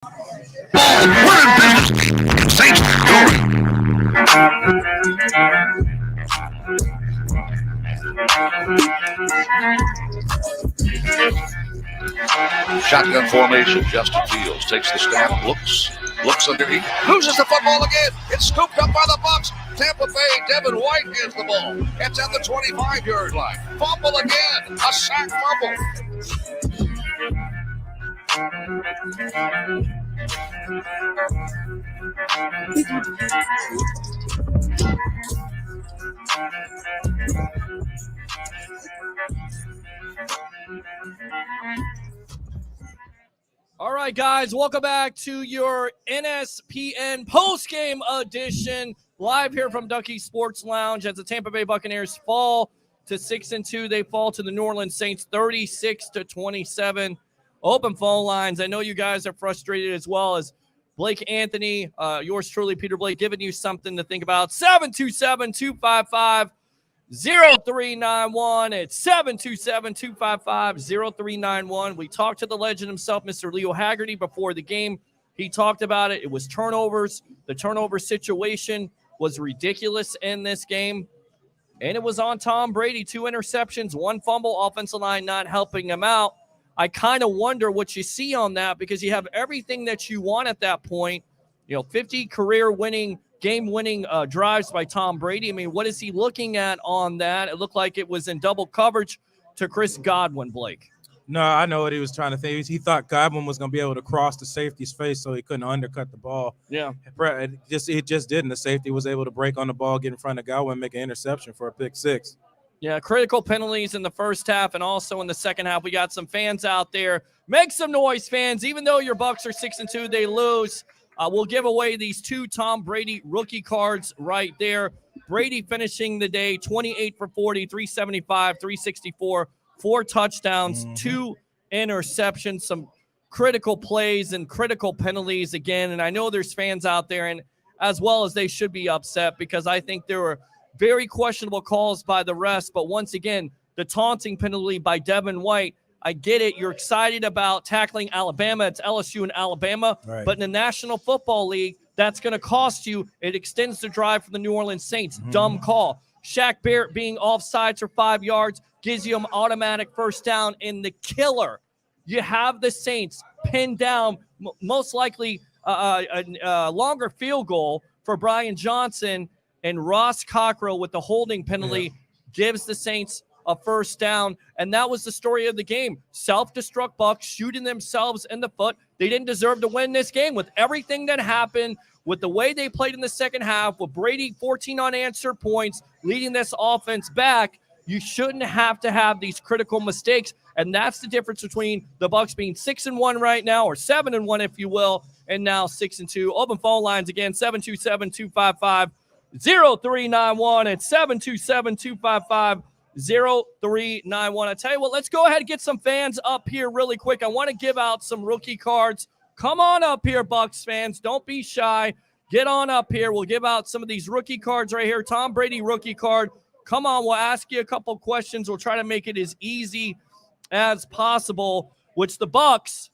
Shotgun formation. Justin Fields takes the snap, looks underneath, loses the football again. It's scooped up by the Bucs. Tampa Bay, Devin White gets the ball. It's at the 25-yard line. Fumble again. A sack fumble. All right, guys, welcome back to your NSPN post-game edition. Live here from Ducky Sports Lounge as the Tampa Bay Buccaneers fall to 6-2. They fall to the New Orleans Saints 36-27. Open phone lines. I know you guys are frustrated as well as Blake Anthony, yours truly, Peter Blake, giving you something to think about. 727-255-0391. It's 727-255-0391. We talked to the legend himself, Mr. Leo Haggerty, before the game. He talked about it. It was turnovers. The turnover situation was ridiculous in this game. And it was on Tom Brady. 2 interceptions, 1 fumble, offensive line not helping him out. I kind of wonder what you see on that because you have everything that you want at that point. 50 career-winning, game-winning drives by Tom Brady. I mean, what is he looking at on that? It looked like it was in double coverage to Chris Godwin, Blake. No, I know what he was trying to think. He thought Godwin was going to be able to cross the safety's face so he couldn't undercut the ball. Yeah. It just didn't. The safety was able to break on the ball, get in front of Godwin, make an interception for a pick 6. Yeah, critical penalties in the first half and also in the second half. We got some fans out there. Make some noise, fans. Even though your Bucs are 6-2, they lose. We'll give away these 2 Tom Brady rookie cards right there. Brady finishing the day 28 for 40, 375, 364, 4 touchdowns, 2 interceptions, some critical plays and critical penalties again. And I know there's fans out there, and as well as they should be upset because I think there were very questionable calls by the rest. But once again, the taunting penalty by Devin White, I get it. You're excited about tackling Alabama. It's LSU and Alabama. Right. But in the National Football League, that's going to cost you. It extends the drive for the New Orleans Saints. Dumb call. Shaq Barrett being offsides for 5 yards gives you an automatic first down in the killer. You have the Saints pinned down, most likely a longer field goal for Brian Johnson, and Ross Cockrell with the holding penalty gives the Saints a first down. And that was the story of the game. Self-destruct Bucs shooting themselves in the foot. They didn't deserve to win this game with everything that happened, with the way they played in the second half, with Brady 14 unanswered points, leading this offense back. You shouldn't have to have these critical mistakes. And that's the difference between the Bucs being 6-1 right now, or 7-1, if you will, and now 6-2. Open phone lines again, 727-255-0391 and 727-255-0391. I tell you what, let's go ahead and get some fans up here really quick. I want to give out some rookie cards. Come on up here, Bucs fans. Don't be shy. Get on up here. We'll give out some of these rookie cards right here. Tom Brady rookie card. Come on, we'll ask you a couple questions. We'll try to make it as easy as possible, which the Bucs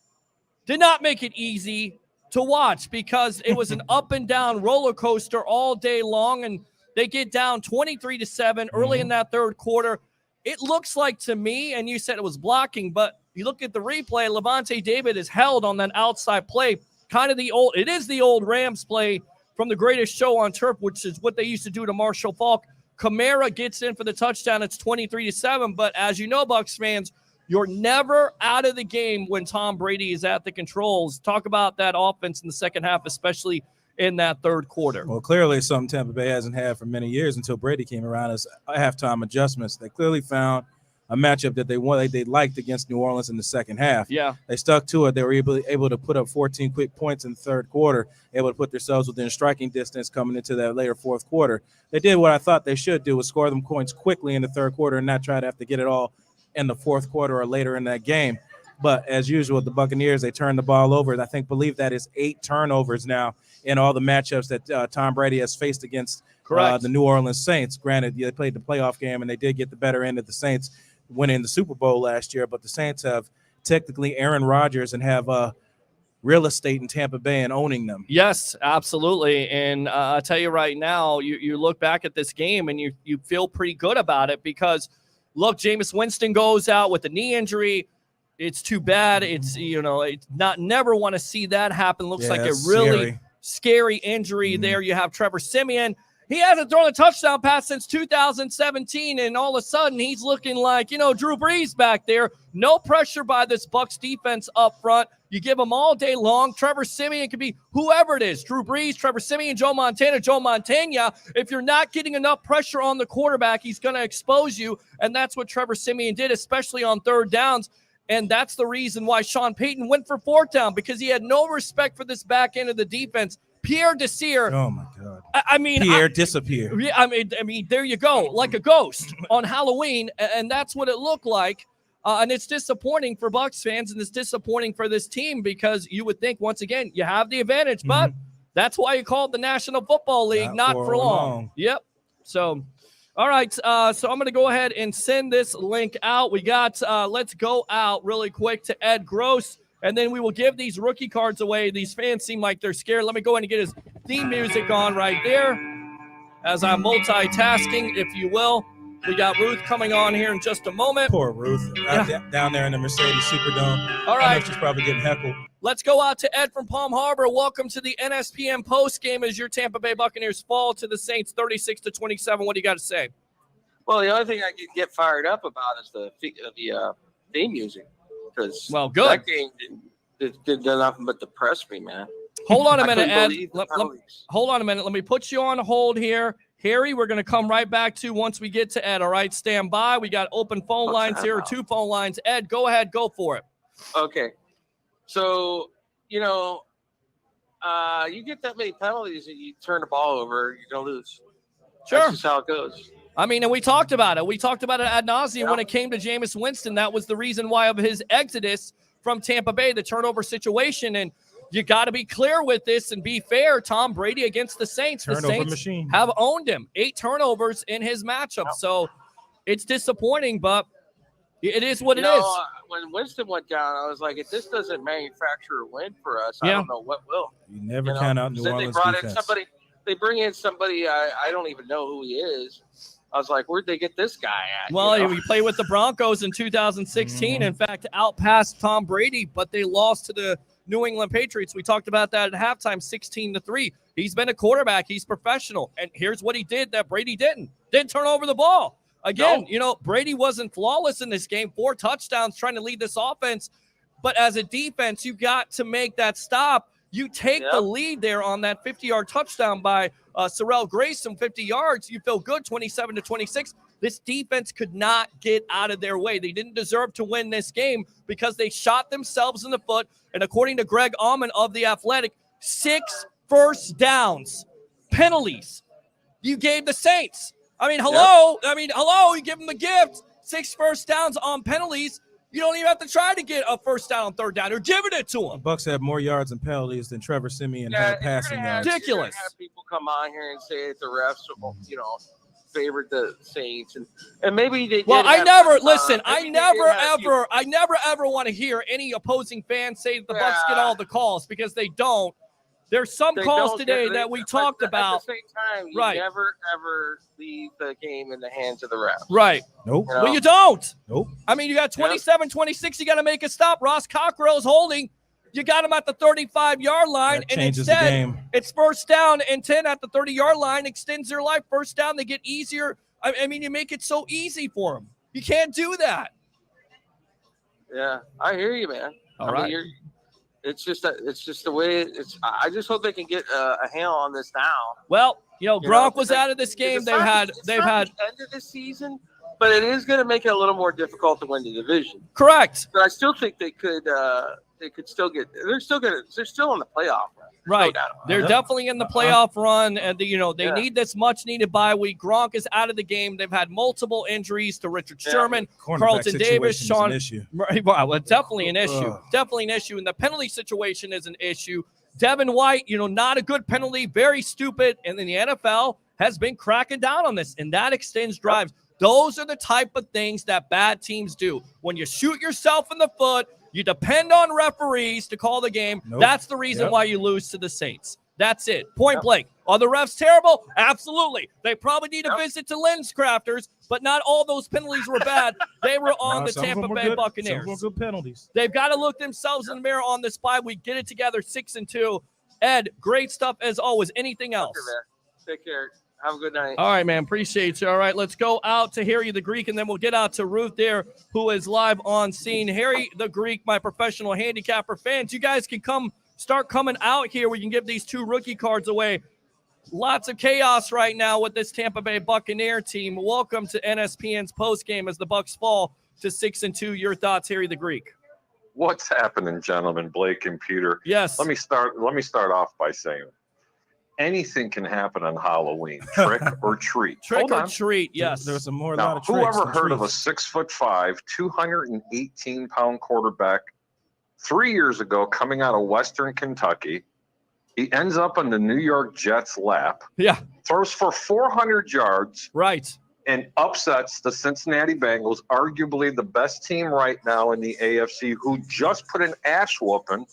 did not make it easy to watch because it was an up and down roller coaster all day long, and they get down 23-7 early in that third quarter. It looks like to me, and you said it was blocking, but you look at the replay, Levante David is held on that outside play, it is the old Rams play from the Greatest Show on Turf, which is what they used to do to Marshall Faulk. Kamara gets in for the touchdown. It's 23-7, but as you know, Bucs fans, you're never out of the game when Tom Brady is at the controls. Talk about that offense in the second half, especially in that third quarter. Well, clearly something Tampa Bay hasn't had for many years until Brady came around as halftime adjustments. They clearly found a matchup that they liked against New Orleans in the second half. Yeah. They stuck to it. They were able to put up 14 quick points in the third quarter, able to put themselves within striking distance coming into that later fourth quarter. They did what I thought they should do, was score them points quickly in the third quarter and not try to have to get it all in the fourth quarter or later in that game. But as usual, the Buccaneers, they turned the ball over. I believe that is 8 turnovers now in all the matchups that Tom Brady has faced against the New Orleans Saints. Granted, they played the playoff game and they did get the better end of the Saints winning the Super Bowl last year, but the Saints have technically Aaron Rodgers and have real estate in Tampa Bay and owning them. Yes, absolutely. And I'll tell you right now, you look back at this game and you feel pretty good about it because, look, Jameis Winston goes out with a knee injury. It's too bad. It's, it's never want to see that happen. Looks like a really scary injury there. You have Trevor Siemian. He hasn't thrown a touchdown pass since 2017, and all of a sudden he's looking like, Drew Brees back there. No pressure by this Bucs defense up front. You give him all day long. Trevor Siemian could be whoever it is. Drew Brees, Trevor Siemian, Joe Montana. If you're not getting enough pressure on the quarterback, he's going to expose you, and that's what Trevor Siemian did, especially on third downs. And that's the reason why Sean Payton went for fourth down, because he had no respect for this back end of the defense. Pierre Desir. Oh my God! Pierre disappeared. Yeah, I mean, there you go, like a ghost on Halloween, and that's what it looked like. And it's disappointing for Bucs fans, and it's disappointing for this team because you would think once again you have the advantage, but that's why you call it the National Football League, not for long. Yep. So, all right. So I'm going to go ahead and send this link out. We got. Let's go out really quick to Ed Gross. And then we will give these rookie cards away. These fans seem like they're scared. Let me go ahead and get his theme music on right there as I'm multitasking, if you will. We got Ruth coming on here in just a moment. Poor Ruth. Down there in the Mercedes Superdome. All right. I know she's probably getting heckled. Let's go out to Ed from Palm Harbor. Welcome to the NSPN postgame as your Tampa Bay Buccaneers fall to the Saints 36-27. What do you got to say? Well, the only thing I can get fired up about is the theme music. Well, good. That game did nothing but depress me, man. Hold on a minute, Ed. Hold on a minute. Let me put you on hold here. Harry, we're going to come right back to once we get to Ed, all right? Stand by. We got open phone lines here, 2 phone lines. Ed, go ahead. Go for it. Okay. So, you get that many penalties and you turn the ball over, you're going to lose. Sure. That's just how it goes. I mean, and we talked about it. We talked about it ad nauseum when it came to Jameis Winston. That was the reason why of his exodus from Tampa Bay, the turnover situation. And you got to be clear with this and be fair. Tom Brady against the Saints. Turnover the Saints machine. have owned him. 8 turnovers in his matchup. So it's disappointing, but it is what it is. When Winston went down, I was like, if this doesn't manufacture a win for us, I don't know what will. You never count out New Orleans defense. They bring in somebody, I don't even know who he is. I was like, where'd they get this guy at? Well, he played with the Broncos in 2016. In fact, outpassed Tom Brady, but they lost to the New England Patriots. We talked about that at halftime, 16-3. He's been a quarterback. He's professional. And here's what he did that Brady didn't. Didn't turn over the ball. Again, Brady wasn't flawless in this game. 4 touchdowns trying to lead this offense. But as a defense, you got to make that stop. You take the lead there on that 50-yard touchdown by Sorrell Grayson, 50 yards. You feel good, 27-26. This defense could not get out of their way. They didn't deserve to win this game because they shot themselves in the foot. And according to Greg Auman of The Athletic, 6 first downs, penalties you gave the Saints. I mean, hello. You give them the gift. 6 first downs on penalties. You don't even have to try to get a first down on third down. You're giving it to them. The Bucs have more yards and penalties than Trevor Siemian had passing yards. Ridiculous. Have people come on here and say that the refs, favored the Saints, and maybe they. Well, I never ever want to hear any opposing fans say that the Bucs get all the calls because they don't. There's some calls today that we talked about. At the same time, you never, ever leave the game in the hands of the refs. Right. Nope. Well, you don't. Nope. I mean, you got 27-26. You got to make a stop. Ross Cockrell's holding. You got him at the 35-yard line. That changes the game. It's first down and 10 at the 30-yard line. Extends their life. First down, they get easier. I mean, you make it so easy for them. You can't do that. Yeah, I hear you, man. All right. It's just the way it's. I just hope they can get a handle on this now. Well, Gronk was out of this game. They've had the end of the season, but it is going to make it a little more difficult to win the division. Correct. But I still think they could still get. They're still in the playoff run. Right. No They're definitely in the playoff run, and they need this much-needed bye week. Gronk is out of the game. They've had multiple injuries to Richard Sherman, Carlton Davis, Sean. Well, definitely an issue. Definitely an issue, and the penalty situation is an issue. Devin White, not a good penalty, very stupid, and then the NFL has been cracking down on this, and that extends drives. Those are the type of things that bad teams do. When you shoot yourself in the foot, You depend on referees to call the game. Nope. That's the reason why you lose to the Saints. That's it. Point blank. Are the refs terrible? Absolutely. They probably need a visit to lens crafters, but not all those penalties were bad. They were on the Tampa Bay Buccaneers. Some were good penalties. They've got to look themselves in the mirror on this bye week. Get it together, 6-2. Ed, great stuff as always. Anything else? Take care. Have a good night. All right, man. Appreciate you. All right, let's go out to Harry the Greek, and then we'll get out to Ruth there, who is live on scene. Harry the Greek, my professional handicapper. Fans, you guys can start coming out here. We can give these 2 rookie cards away. Lots of chaos right now with this Tampa Bay Buccaneer team. Welcome to NSPN's postgame as the Bucs fall to 6-2. Your thoughts, Harry the Greek? What's happening, gentlemen, Blake and Peter? Yes. Let me start off by saying anything can happen on Halloween. Trick or treat. Trick or treat, yes. There's a lot Now, of tricks. whoever heard of a 6'5", 218-pound quarterback 3 years ago coming out of Western Kentucky? He ends up on the New York Jets' lap. Yeah. Throws for 400 yards. Right. And upsets the Cincinnati Bengals, arguably the best team right now in the AFC, who just put an ass whooping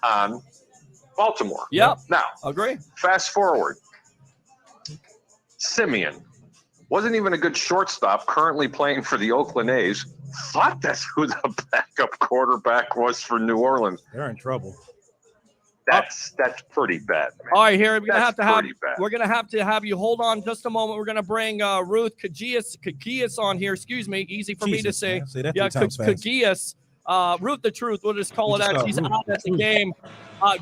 on Baltimore. Yep. Now, agree. Fast forward. Simeon wasn't even a good shortstop, currently playing for the Oakland A's. Thought that's who the backup quarterback was for New Orleans. They're in trouble. That's pretty bad, man. All right, Harry, we're gonna have to have you hold on just a moment. We're gonna bring Ruth Kagias on here. Excuse me, easy for me to say. Say that Yeah, 3 times fast. Kagias. Ruth the Truth. We'll just call it out. She's Ruth. out at the game.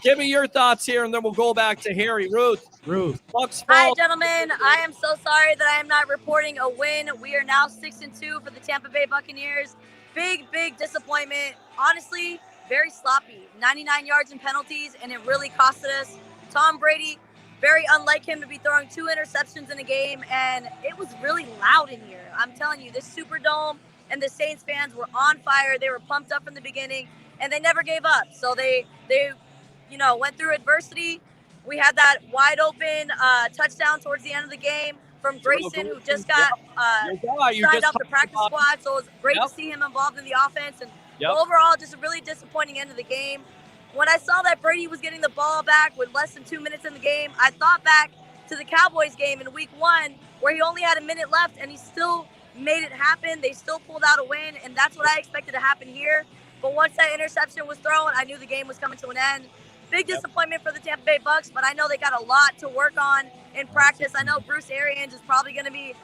Give me your thoughts here, and then we'll go back to Harry. Ruth. Bucs Hi, fall. gentlemen. I am so sorry that I am not reporting a win. We are now 6-2 for the Tampa Bay Buccaneers. Big disappointment. Honestly, very sloppy. 99 yards in penalties, and it really costed us. Tom Brady, very unlike him to be throwing 2 interceptions in a game, and it was really loud in here. I'm telling you, this Superdome and the Saints fans were on fire. They were pumped up from the beginning, and they never gave up. So they went through adversity. We had that wide open touchdown towards the end of the game from Grayson, who just got signed off the practice squad. So it was great to see him involved in the offense. And overall, just a really disappointing end of the game. When I saw that Brady was getting the ball back with less than 2 minutes in the game, I thought back to the Cowboys game in week 1 where he only had a minute left and he still made it happen. They still pulled out a win, and that's what I expected to happen here. But once that interception was thrown, I knew the game was coming to an end. Big disappointment for the Tampa Bay Bucs, but I know they got a lot to work on in practice. I know Bruce Arians is probably going to be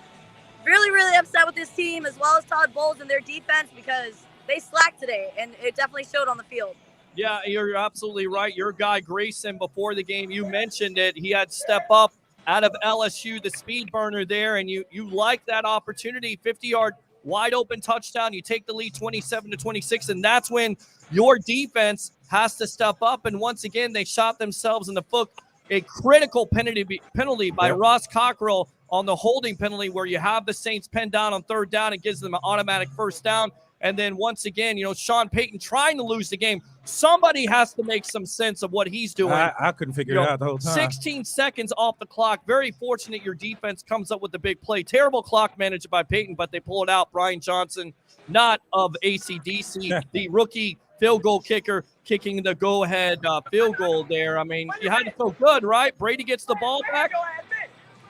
really, really upset with this team, as well as Todd Bowles and their defense, because they slacked today, and it definitely showed on the field. Yeah, you're absolutely right. Your guy, Grayson, before the game, you mentioned it. He had step up out of LSU, the speed burner there, and you like that opportunity, 50-yard wide open touchdown. You take the lead 27-26, and that's when your defense has to step up. And once again, they shot themselves in the foot. A critical penalty by Ross Cockrell on the holding penalty, where you have the Saints pinned down on 3rd down. It gives them an automatic 1st down. And then once again, Sean Payton trying to lose the game. Somebody has to make some sense of what he's doing. I couldn't figure it out the whole time. 16 seconds off the clock. Very fortunate your defense comes up with the big play. Terrible clock managed by Payton, but they pull it out. Brian Johnson, not of ACDC, the rookie field goal kicker, kicking the go-ahead field goal there. I mean, you had to feel good, right? Brady gets the ball back.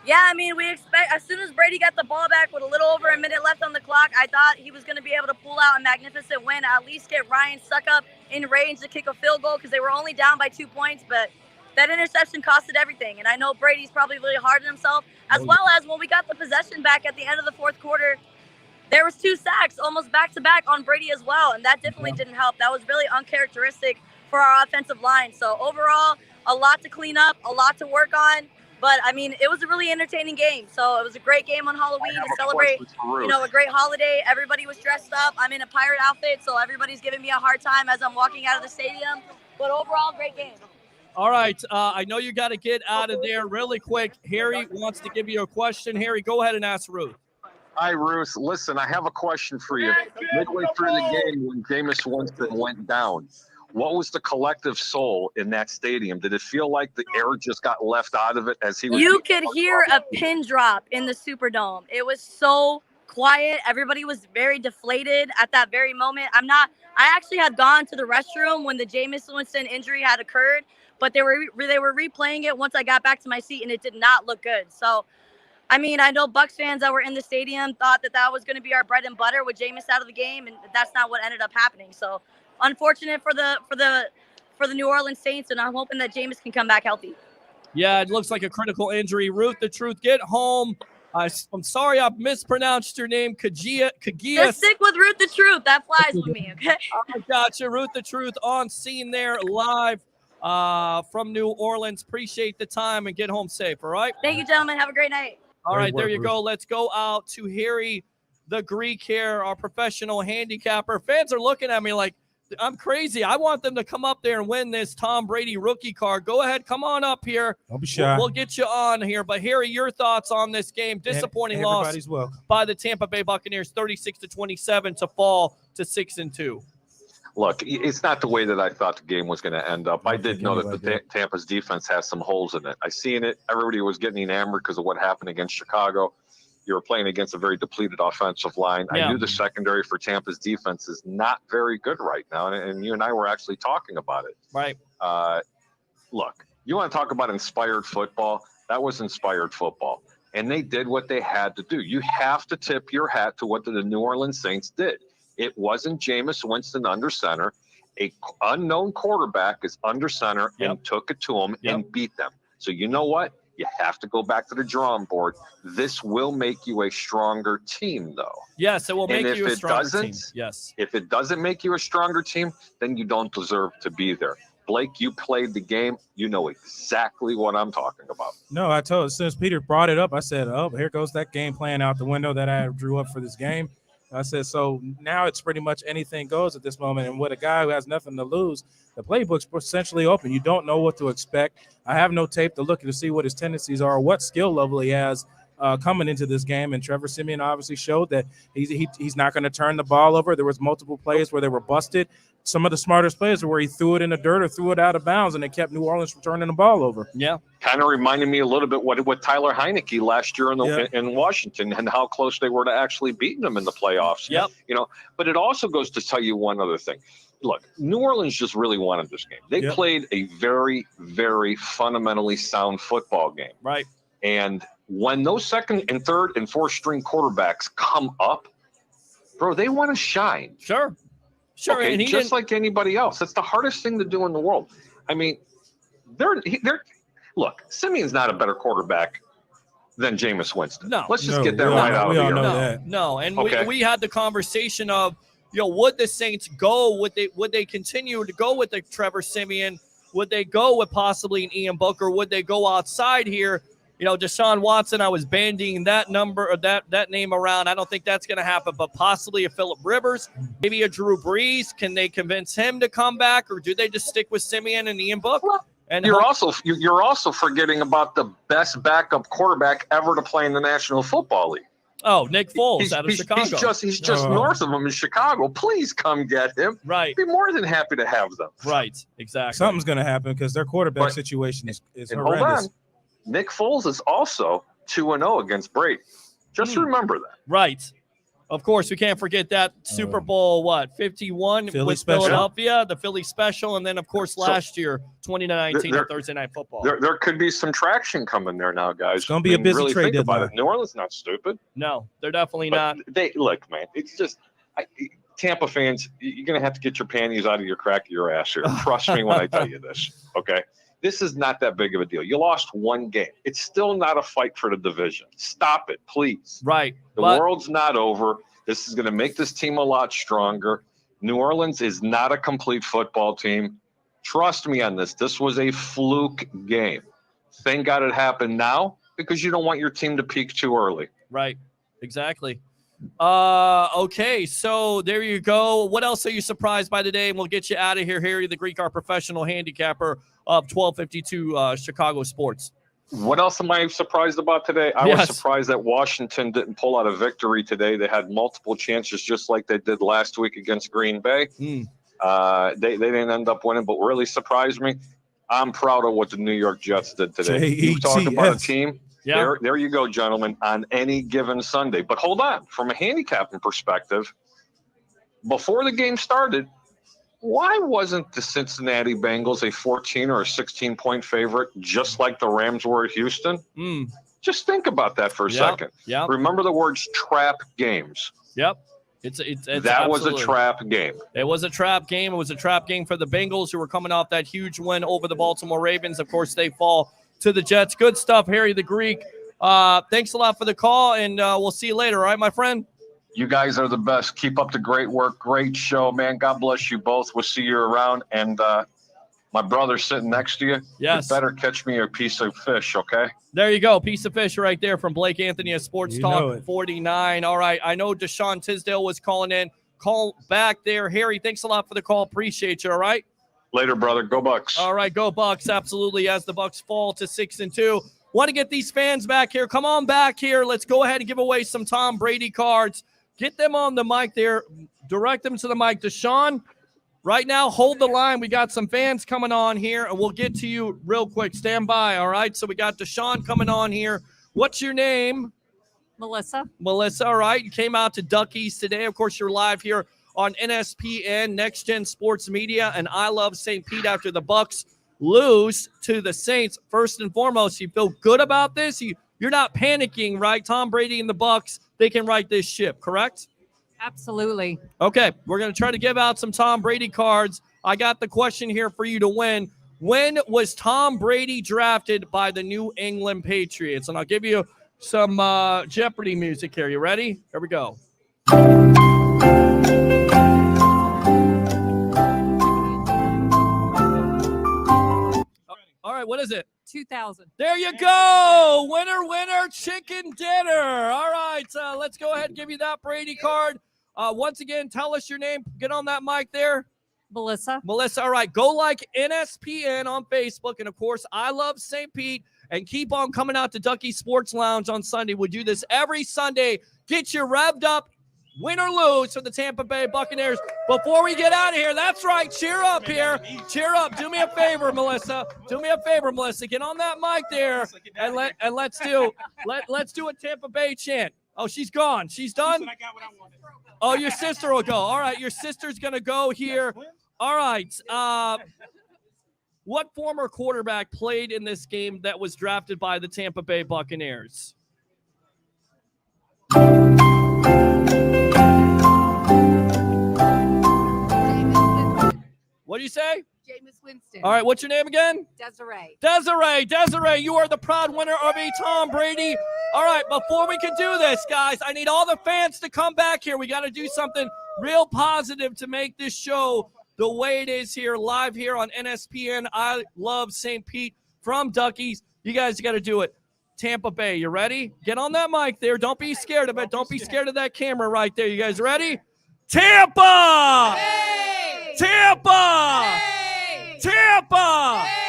Yeah, I mean, we expect as soon as Brady got the ball back with a little over a minute left on the clock, I thought he was going to be able to pull out a magnificent win, at least get Ryan Suckup in range to kick a field goal, because they were only down by 2 points, but that interception costed everything. And I know Brady's probably really hard on himself, as well as when we got the possession back at the end of the 4th quarter, there was 2 sacks almost back-to-back on Brady as well, and that definitely didn't help. That was really uncharacteristic for our offensive line. So overall, a lot to clean up, a lot to work on. But, I mean, it was a really entertaining game. So it was a great game on Halloween to celebrate, a great holiday. Everybody was dressed up. I'm in a pirate outfit, so everybody's giving me a hard time as I'm walking out of the stadium. But overall, great game. All right. I know you got to get out of there really quick. Harry wants to give you a question. Harry, go ahead and ask Ruth. Hi, Ruth. Listen, I have a question for you. Midway through the game, when Jameis Winston went down, what was the collective soul in that stadium? Did it feel like the air just got left out of it as he was? You could hear a pin drop in the Superdome. It was so quiet. Everybody was very deflated at that very moment. I actually had gone to the restroom when the Jameis Winston injury had occurred, but they were replaying it once I got back to my seat, and it did not look good. So, I mean, I know Bucs fans that were in the stadium thought that was going to be our bread and butter with Jameis out of the game, and that's not what ended up happening. So, unfortunate for the New Orleans Saints, and I'm hoping that Jameis can come back healthy. Yeah, it looks like a critical injury. Ruth the Truth, get home. I'm sorry I mispronounced your name, Kagia. Just stick with Ruth the Truth. That flies with me, okay? I got you. Ruth the Truth on scene there live from New Orleans. Appreciate the time and get home safe, all right? Thank you, gentlemen. Have a great night. All right, there you go. Let's go out to Harry the Greek here, our professional handicapper. Fans are looking at me like I'm crazy. I want them to come up there and win this Tom Brady rookie card. Go ahead. Come on up here. Don't be shy. We'll get you on here. But Harry, your thoughts on this game. Disappointing loss by the Tampa Bay Buccaneers, 36-27 to fall to 6-2. Look, it's not the way that I thought the game was going to end up. I did know that Tampa's defense has some holes in it. I seen it. Everybody was getting enamored because of what happened against Chicago. You were playing against a very depleted offensive line. Yeah. I knew the secondary for Tampa's defense is not very good right now, and you and I were actually talking about it. Right. Look, you want to talk about inspired football? That was inspired football, and they did what they had to do. You have to tip your hat to what the New Orleans Saints did. It wasn't Jameis Winston under center. A unknown quarterback is under center and took it to them and beat them. So you know what? You have to go back to the drawing board. This will make you a stronger team, though. Yes, it will make you a stronger team. Yes. If it doesn't make you a stronger team, then you don't deserve to be there. Blake, you played the game. You know exactly what I'm talking about. No, I told, since Peter brought it up, I said, oh, here goes that game plan out the window that I drew up for this game. I said, so now it's pretty much anything goes at this moment. And with a guy who has nothing to lose, the playbook's essentially open. You don't know what to expect. I have no tape to look at to see what his tendencies are, what skill level he has coming into this game. And Trevor Siemian obviously showed that he's not going to turn the ball over. There was multiple plays where they were busted. Some of the smartest plays were where he threw it in the dirt or threw it out of bounds, and it kept New Orleans from turning the ball over. Yeah. Kind of reminded me a little bit what Tyler Heineke last year in Washington, and how close they were to actually beating them in the playoffs. Yep. You know, but it also goes to tell you one other thing. Look, New Orleans just really wanted this game. They played a very, very fundamentally sound football game. Right. And when those second and third and fourth string quarterbacks come up, bro, they want to shine. Sure. Okay, and just like anybody else. That's the hardest thing to do in the world. I mean, look, Simeon's not a better quarterback than Jameis Winston. No. Let's just get that right out of the yard. No, and we had the conversation of, would the Saints go? Would they continue to go with the Trevor Siemian? Would they go with possibly an Ian Book, or would they go outside here? Deshaun Watson, I was bandying that number or that name around. I don't think that's going to happen, but possibly a Phillip Rivers, maybe a Drew Brees. Can they convince him to come back, or do they just stick with Siemian and Ian Book? And you're also forgetting about the best backup quarterback ever to play in the National Football League. Oh, Nick Foles out of Chicago. He's just north of him in Chicago. Please come get him. Right. Be more than happy to have them. Right. Exactly. Something's going to happen because their quarterback situation is horrendous. Hold on. Nick Foles is also 2-0 against Brady. Just remember that. Right. Of course, we can't forget that Super Bowl, 51 with Philadelphia, the Philly special, and then, of course, last year, 2019, Thursday Night Football. There could be some traction coming there now, guys. It's going to be a busy trade deadline. New Orleans not stupid. No, they're definitely not. Look, man, it's just Tampa fans, you're going to have to get your panties out of your crack of your ass here. Trust me when I tell you this, okay? This is not that big of a deal. You lost one game. It's still not a fight for the division. Stop it, please. Right. The world's not over. This is going to make this team a lot stronger. New Orleans is not a complete football team. Trust me on this. This was a fluke game. Thank God it happened now, because you don't want your team to peak too early. Right. Exactly. Okay, so there you go. What else are you surprised by today? And we'll get you out of here, Harry the Greek, our professional handicapper of 1252 Chicago Sports. What else am I surprised about today? I was surprised that Washington didn't pull out a victory today. They had multiple chances, just like they did last week against Green Bay. They didn't end up winning, but really surprised me. I'm proud of what the New York Jets did today. You talk about a team Yeah. There you go, gentlemen, on any given Sunday. But hold on, from a handicapping perspective, before the game started, why wasn't the Cincinnati Bengals a 14 or a 16-point favorite, just like the Rams were at Houston? Just think about that for a second. Yep. Remember the words trap games. Yep. It's that was a trap game. It was a trap game. It was a trap game for the Bengals, who were coming off that huge win over the Baltimore Ravens. Of course, they fall to the Jets. Good stuff, Harry the Greek. Thanks a lot for the call, and we'll see you later. All right, my friend? You guys are the best. Keep up the great work. Great show, man. God bless you both. We'll see you around. And my brother sitting next to you, yes, you better catch me a piece of fish, okay? There you go. Piece of fish right there from Blake Anthony at Sports Talk 49. All right. I know Deshaun Tisdale was calling in. Call back there. Harry, thanks a lot for the call. Appreciate you. All right. Later, brother. Go Bucs. All right. Go Bucs. Absolutely. As the Bucs fall to 6-2. Want to get these fans back here. Come on back here. Let's go ahead and give away some Tom Brady cards. Get them on the mic there. Direct them to the mic. Deshaun, right now, hold the line. We got some fans coming on here, and we'll get to you real quick. Stand by, all right? So we got Deshaun coming on here. What's your name? Melissa. Melissa, all right. You came out to Duckies today. Of course, you're live here on NSPN, Next Gen Sports Media, and I Love St. Pete after the Bucs lose to the Saints. First and foremost, you feel good about this? You're not panicking, right? Tom Brady and the Bucs, they can right this ship, correct? Absolutely. Okay, we're going to try to give out some Tom Brady cards. I got the question here for you to win. When was Tom Brady drafted by the New England Patriots? And I'll give you some Jeopardy music here. You ready? Here we go. All right, what is it? 2000. There you go. Winner, winner, chicken dinner. All right, let's go ahead and give you that Brady card. Once again, tell us your name. Get on that mic there. Melissa. Melissa, all right. Go like NSPN on Facebook. And, of course, I Love St. Pete. And keep on coming out to Ducky Sports Lounge on Sunday. We do this every Sunday. Get you revved up, win or lose, for the Tampa Bay Buccaneers. Before we get out of here, that's right, cheer up here. Cheer up. Do me a favor, Melissa. Do me a favor, Melissa. Get on that mic there, and let's do a Tampa Bay chant. Oh, she's gone. She's done? Oh, your sister will go. All right, your sister's going to go here. All right. What former quarterback played in this game that was drafted by the Tampa Bay Buccaneers? What do you say? Jameis Winston. All right, what's your name again? Desiree. Desiree, you are the proud winner of a Tom Brady. All right, before we can do this, guys, I need all the fans to come back here. We got to do something real positive to make this show the way it is here, live here on NSPN. I Love St. Pete from Duckies. You guys got to do it. Tampa Bay, you ready? Get on that mic there. Don't be scared of it. Don't be scared of that camera right there. You guys ready? Tampa! Hey! Tampa! Hey! Tampa! Hey!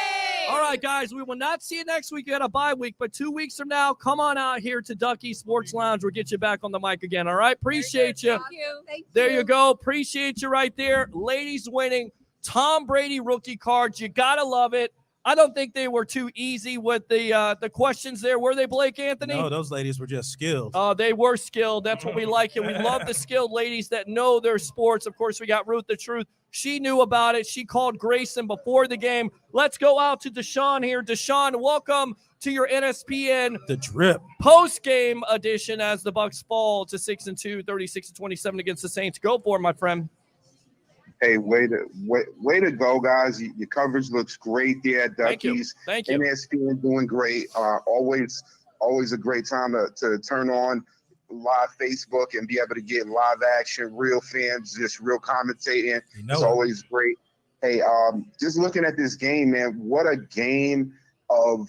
All right, guys, we will not see you next week. You got a bye week, but 2 weeks from now, come on out here to Ducky Sports Lounge. We'll get you back on the mic again, all right? Appreciate you. Thank you. There you go. Appreciate you right there. Ladies winning Tom Brady rookie cards. You got to love it. I don't think they were too easy with the questions there. Were they, Blake Anthony? No, those ladies were just skilled. They were skilled. That's what we like. And we love the skilled ladies that know their sports. Of course, we got Ruth the Truth. She knew about it. She called Grayson before the game. Let's go out to Deshaun here. Deshaun, welcome to your NSPN The Drip post-game edition as the Bucs fall to 6-2, 36-27 against the Saints. Go for it, my friend. Hey, way to go, guys. Your coverage looks great there at Duckies. Thank you. NSPN doing great. Always a great time to turn on live Facebook and be able to get live action, real fans, just real commentating. It's always great. Hey, just looking at this game, man, what a game of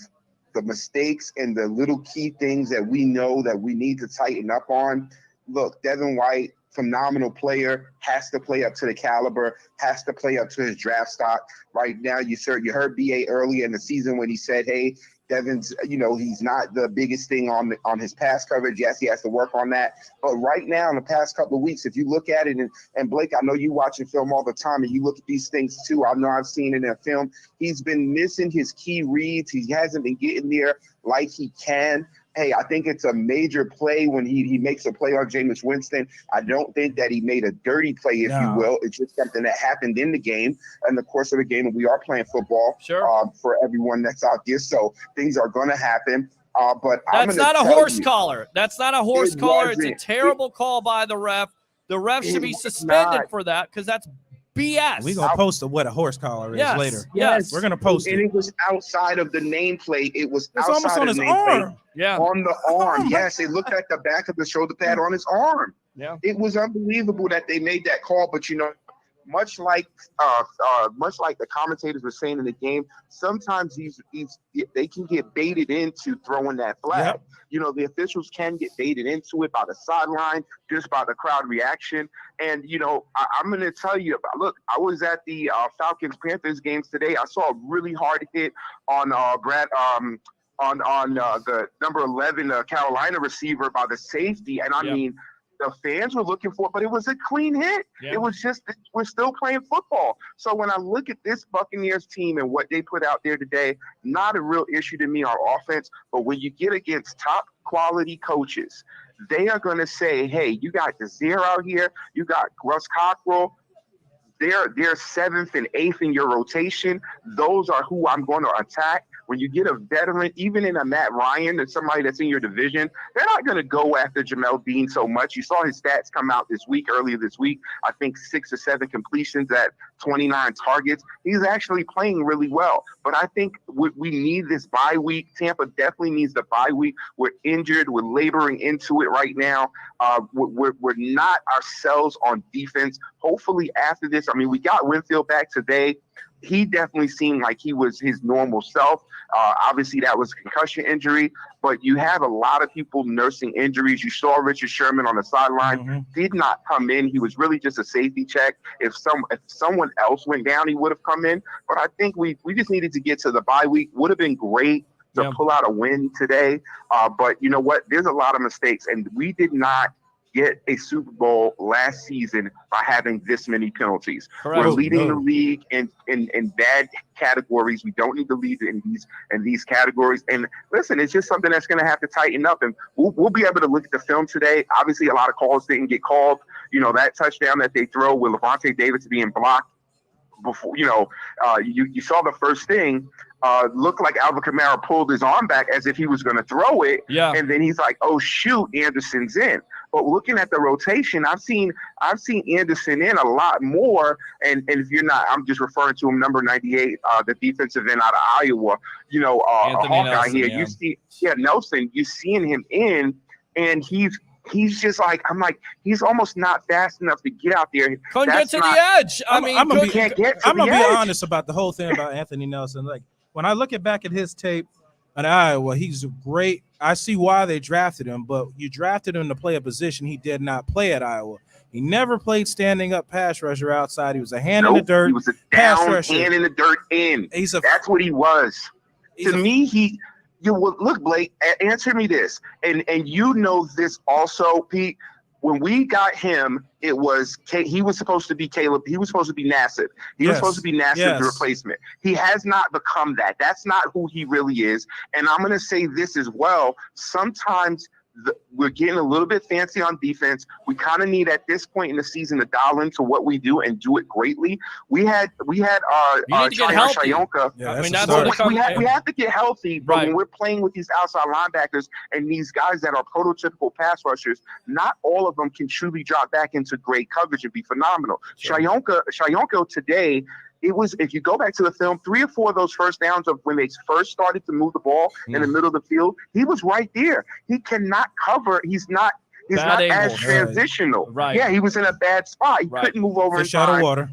the mistakes and the little key things that we know that we need to tighten up on. Look, Devin White, phenomenal player, has to play up to the caliber, has to play up to his draft stock. Right now, you heard BA earlier in the season when he said, hey, Devin's, he's not the biggest thing on his pass coverage. Yes, he has to work on that. But right now, in the past couple of weeks, if you look at it, and Blake, I know you watching film all the time, and you look at these things too. I know I've seen it in film. He's been missing his key reads. He hasn't been getting there like he can. Hey, I think it's a major play when he makes a play on Jameis Winston. I don't think that he made a dirty play, if you will. It's just something that happened in the game, in the course of the game, and we are playing football for everyone that's out there. So things are going to happen. But that's not a horse collar. That's not a horse collar. It's a terrible call by the ref. The ref should be suspended for that because that's BS. We're going to post what a horse collar is later. Yes. We're going to post it. And it was outside of the nameplate. It was almost outside on of his the nameplate. arm. Yeah. On the arm. Yes. It looked like the back of the shoulder pad on his arm. Yeah. It was unbelievable that they made that call. But, much like the commentators were saying in the game, sometimes they can get baited into throwing that flag. Yep. The officials can get baited into it by the sideline, just by the crowd reaction. And I'm going to tell you about. Look, I was at the Falcons-Panthers games today. I saw a really hard hit on the number 11 Carolina receiver by the safety, and I mean. The fans were looking for it, but it was a clean hit. Yeah. It was just, we're still playing football. So when I look at this Buccaneers team and what they put out there today, not a real issue to me on offense, but when you get against top quality coaches, they are going to say, hey, you got Desir out here, you got Russ Cockrell, they're 7th and 8th in your rotation. Those are who I'm going to attack. When you get a veteran, even in a Matt Ryan and somebody that's in your division, they're not going to go after Jamel Dean so much. You saw his stats come out earlier this week. I think 6 or 7 completions at 29 targets. He's actually playing really well. But I think we need this bye week. Tampa definitely needs the bye week. We're injured. We're laboring into it right now. We're not ourselves on defense. Hopefully after this, we got Winfield back today. He definitely seemed like he was his normal self. Obviously, that was a concussion injury, but you have a lot of people nursing injuries. You saw Richard Sherman on the sideline, did not come in. He was really just a safety check. If someone else went down, he would have come in. But I think we just needed to get to the bye week. Would have been great to pull out a win today. But you know what? There's a lot of mistakes, and we did not get a Super Bowl last season by having this many penalties. Correct. We're leading the league in bad categories. We don't need to lead in these categories. And listen, it's just something that's going to have to tighten up. And we'll be able to look at the film today. Obviously, a lot of calls didn't get called. That touchdown that they throw with Levante Davis being blocked before. You saw the first thing. Looked like Alvin Kamara pulled his arm back as if he was going to throw it. Yeah. And then he's like, oh, shoot, Anderson's in. But looking at the rotation, I've seen Anderson in a lot more. And if you're not, I'm just referring to him, number 98, the defensive end out of Iowa, a Hawkeye Nelson, here. Yeah. You see, Nelson, you're seeing him in, and he's just like, I'm like, he's almost not fast enough to get out there. Couldn't get to the edge. I'm gonna be honest about the whole thing about Anthony Nelson. Like, when I look back at his tape at Iowa, he's great. I see why they drafted him, but you drafted him to play a position he did not play at Iowa. He never played standing up pass rusher outside. He was a hand in the dirt. He was a down hand in the dirt end. That's what he was. To me, look, Blake, answer me this. And you know this also, Pete. When we got him, he was supposed to be Caleb. He was supposed to be Nassib. He was supposed to be Nassib's replacement. He has not become that. That's not who he really is. And I'm going to say this as well. Sometimes we're getting a little bit fancy on defense. We kind of need at this point in the season to dial into what we do and do it greatly. We had Shayonka. Yeah, we have to get healthy, but when we're playing with these outside linebackers and these guys that are prototypical pass rushers, not all of them can truly drop back into great coverage and be phenomenal. Sure. Shayonka today, it was, if you go back to the film, 3 or 4 of those first downs of when they first started to move the ball in the middle of the field, he was right there. He cannot cover. He's not as transitional. Right. Yeah, he was in a bad spot. He couldn't move over in time. Water.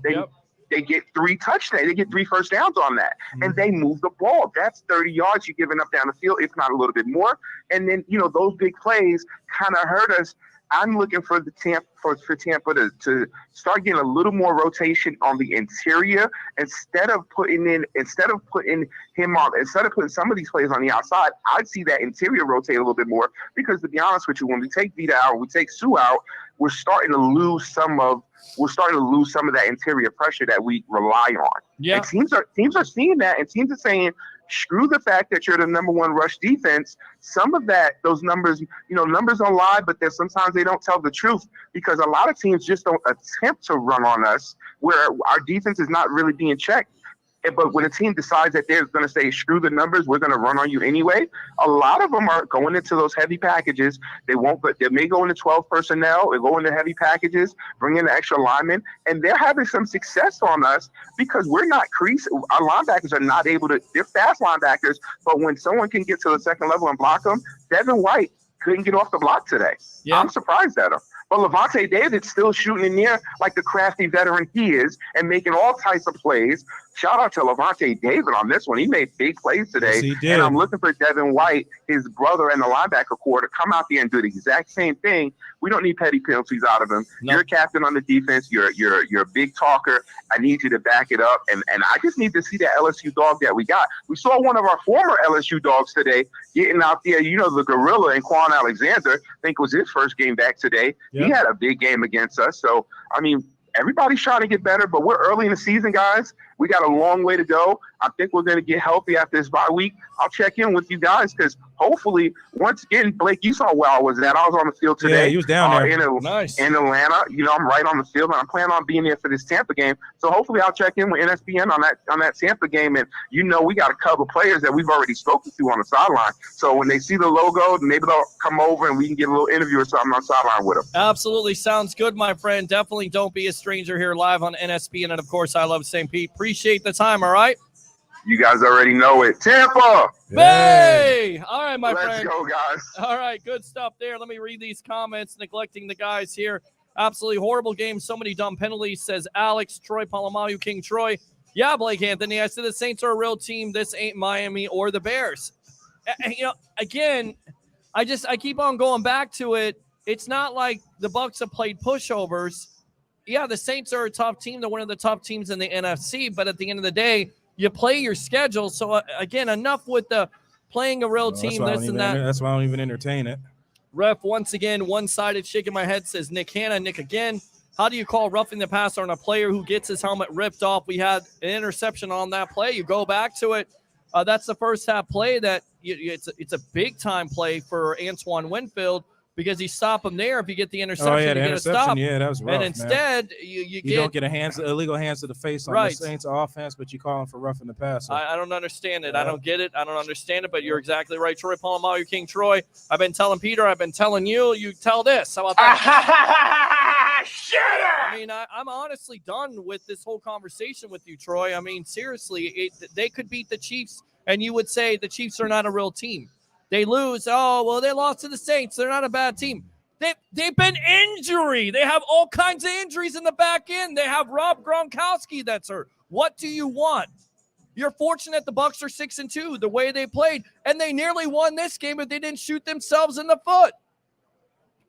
They get 3 touchdowns. They get 3 first downs on that. And they move the ball. That's 30 yards you're giving up down the field, if not a little bit more. And then, those big plays kind of hurt us. I'm looking for the Tampa to start getting a little more rotation on the interior instead of putting some of these players on the outside. I'd see that interior rotate a little bit more because, to be honest with you, when we take Vita out, we take Sue out, we're starting to lose some of that interior pressure that we rely on. Yeah. And teams are seeing that, and teams are saying, screw the fact that you're the number one rush defense. Some of those numbers, numbers don't lie, but sometimes they don't tell the truth because a lot of teams just don't attempt to run on us where our defense is not really being checked. But when a team decides that they're going to say, screw the numbers, we're going to run on you anyway, a lot of them are going into those heavy packages. They may go into 12 personnel, they go into heavy packages, bring in the extra linemen, and they're having some success on us because we're not crease. Our linebackers are not able to, they're fast linebackers, but when someone can get to the second level and block them, Devin White couldn't get off the block today. Yeah. I'm surprised at him. But Levante David's still shooting in there like the crafty veteran he is and making all types of plays. Shout out to Levante David on this one. He made big plays today. Yes, he did. And I'm looking for Devin White, his brother and the linebacker core, to come out there and do the exact same thing. We don't need petty penalties out of him. No. You're a captain on the defense. You're a big talker. I need you to back it up. And I just need to see that LSU dog that we got. We saw one of our former LSU dogs today getting out there, the gorilla and Quan Alexander, I think was his first game back today. Yep. He had a big game against us. So, everybody's trying to get better, but we're early in the season, guys. We got a long way to go. I think we're going to get healthy after this bye week. I'll check in with you guys because hopefully, once again, Blake, you saw where I was at. I was on the field today. Yeah, he was down there. Nice. In Atlanta. I'm right on the field, and I'm planning on being there for this Tampa game. So hopefully I'll check in with NSPN on that Tampa game. And, we got a couple players that we've already spoken to on the sideline. So when they see the logo, maybe they'll come over and we can get a little interview or something on the sideline with them. Absolutely. Sounds good, my friend. Definitely don't be a stranger here live on NSPN. And, of course, I love St. Pete. Appreciate the time, all right? You guys already know it. Tampa! Hey! All right, my friend. Let's go, guys. All right, good stuff there. Let me read these comments, neglecting the guys here. Absolutely horrible game. So many dumb penalties, says Alex. Troy Polamalu, King Troy. Yeah, Blake Anthony, I said the Saints are a real team. This ain't Miami or the Bears. Again, I keep on going back to it. It's not like the Bucs have played pushovers. Yeah, the Saints are a tough team. They're one of the tough teams in the NFC, but at the end of the day, you play your schedule. So, again, enough with the playing a real team, this and that. That's why I don't even entertain it. Ref, once again, one-sided, shaking my head, says Nick Hanna. Nick, again, how do you call roughing the passer on a player who gets his helmet ripped off? We had an interception on that play. You go back to it. That's the first half play that it's a big-time play for Antoine Winfield because you stop him there. If you get the interception, you get a stop. Yeah, that was rough, and instead, you don't get illegal hands to the face on the Saints offense, but you call him for roughing the passer. I don't understand it. I don't get it. I don't understand it, but you're exactly right. Troy Polamalu, King Troy. I've been telling Peter. I've been telling you. You tell this. How about that? Shut up! I'm honestly done with this whole conversation with you, Troy. Seriously, they could beat the Chiefs, and you would say the Chiefs are not a real team. They lose. Oh, well, they lost to the Saints. They're not a bad team. They've been injury. They have all kinds of injuries in the back end. They have Rob Gronkowski that's hurt. What do you want? You're fortunate the Bucs are 6-2, the way they played, and they nearly won this game if they didn't shoot themselves in the foot.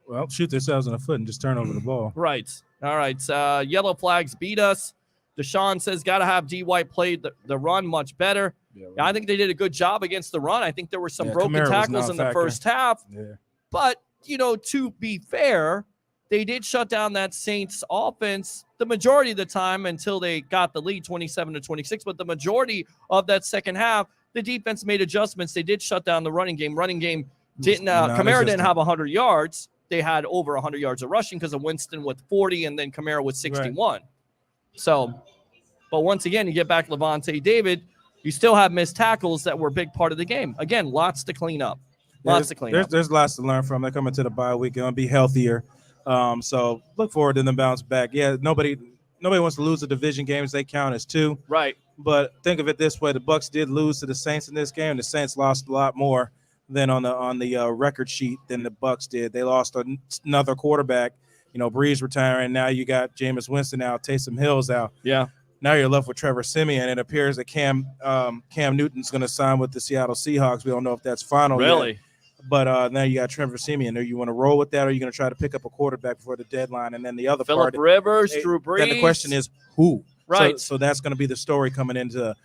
Well, shoot themselves in the foot and just turn over the ball. Right. All right. Yellow flags beat us. Deshaun says, got to have D. White play the run much better. Yeah, I think they did a good job against the run. I think there were some broken tackles in the first half. Yeah. But, to be fair, they did shut down that Saints offense the majority of the time until they got the lead 27-26. But the majority of that second half, the defense made adjustments. They did shut down the running game. Kamara didn't have 100 yards. They had over 100 yards of rushing because of Winston with 40 and then Kamara with 61. Right. So, but once again, you get back Levante David, you still have missed tackles that were a big part of the game. Again, lots to clean up. There's lots to learn from. They're coming to the bye week. They're going to be healthier. So look forward to them bounce back. Yeah, nobody wants to lose the division games. They count as 2. Right. But think of it this way. The Bucs did lose to the Saints in this game. The Saints lost a lot more than on the record sheet than the Bucs did. They lost another quarterback. Brees retiring. Now you got Jameis Winston out, Taysom Hill's out. Yeah. Now you're left with Trevor Siemian. It appears that Cam Newton's going to sign with the Seattle Seahawks. We don't know if that's final. Really? Yet. But now you got Trevor Siemian. Are you want to roll with that, or are you going to try to pick up a quarterback before the deadline? And then the other Phillip part, Rivers, Drew Brees. Then the question is who? Right. So that's going to be the story coming into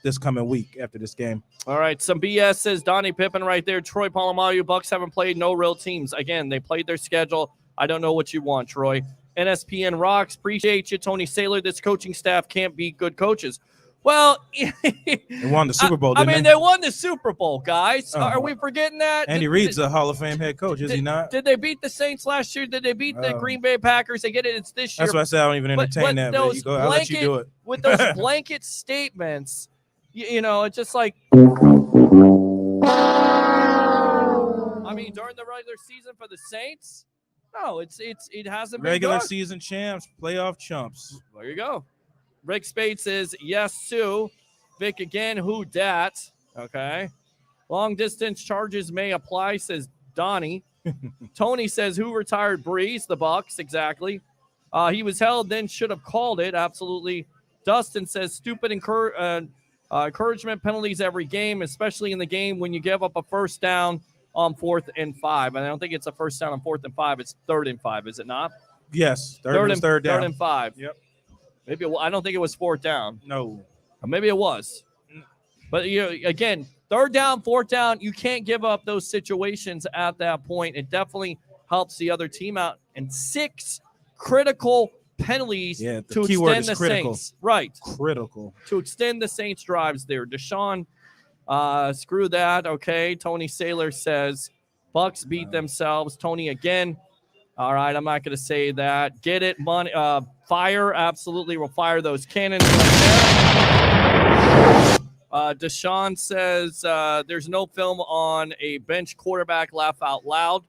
this coming week after this game. All right. Some BS says Donnie Pippen right there. Troy Polamalu. Bucs haven't played no real teams. Again, they played their schedule. I don't know what you want, Troy. NSPN rocks. Appreciate you, Tony Saylor. This coaching staff can't be good coaches. Well, they won the Super Bowl, didn't they won the Super Bowl, guys. Oh. Are we forgetting that? Andy Reid's a Hall of Fame head coach, is he not? Did they beat the Saints last year? Did they beat the Green Bay Packers? They get it. It's this year. That's why I said I don't even entertain that. But I'll let you do it. With those blanket statements, you know, it's just like, I mean, during the regular season for the Saints, no, it hasn't been regular good. season champs, playoff chumps. There you go. Rick Spade says, yes, Sue. Vic again, who dat? Okay. Long distance charges may apply, says Donnie. Tony says, who retired Brees? The Bucs, exactly. He was held, then should have called it. Absolutely. Dustin says, stupid encouragement penalties every game, especially in the game when you give up a first down on 4th and 5. And I don't think it's a first down on 4th and 5. It's 3rd and 5, is it not? Yes. Third down. 3rd and 5. Yep. Maybe I don't think it was 4th down. No. Or maybe it was. But, you know, again, 3rd down, 4th down, you can't give up those situations at that point. It definitely helps the other team out. And 6 critical penalties to extend the critical. Saints. Right. Critical. To extend the Saints' drives there. Deshaun, screw that. Okay. Tony Saylor says, Bucs beat themselves. Tony again. All right, I'm not going to say that. Get it, money. Fire, absolutely. We'll fire those cannons right there. Deshaun says there's no film on a bench quarterback. Laugh out loud.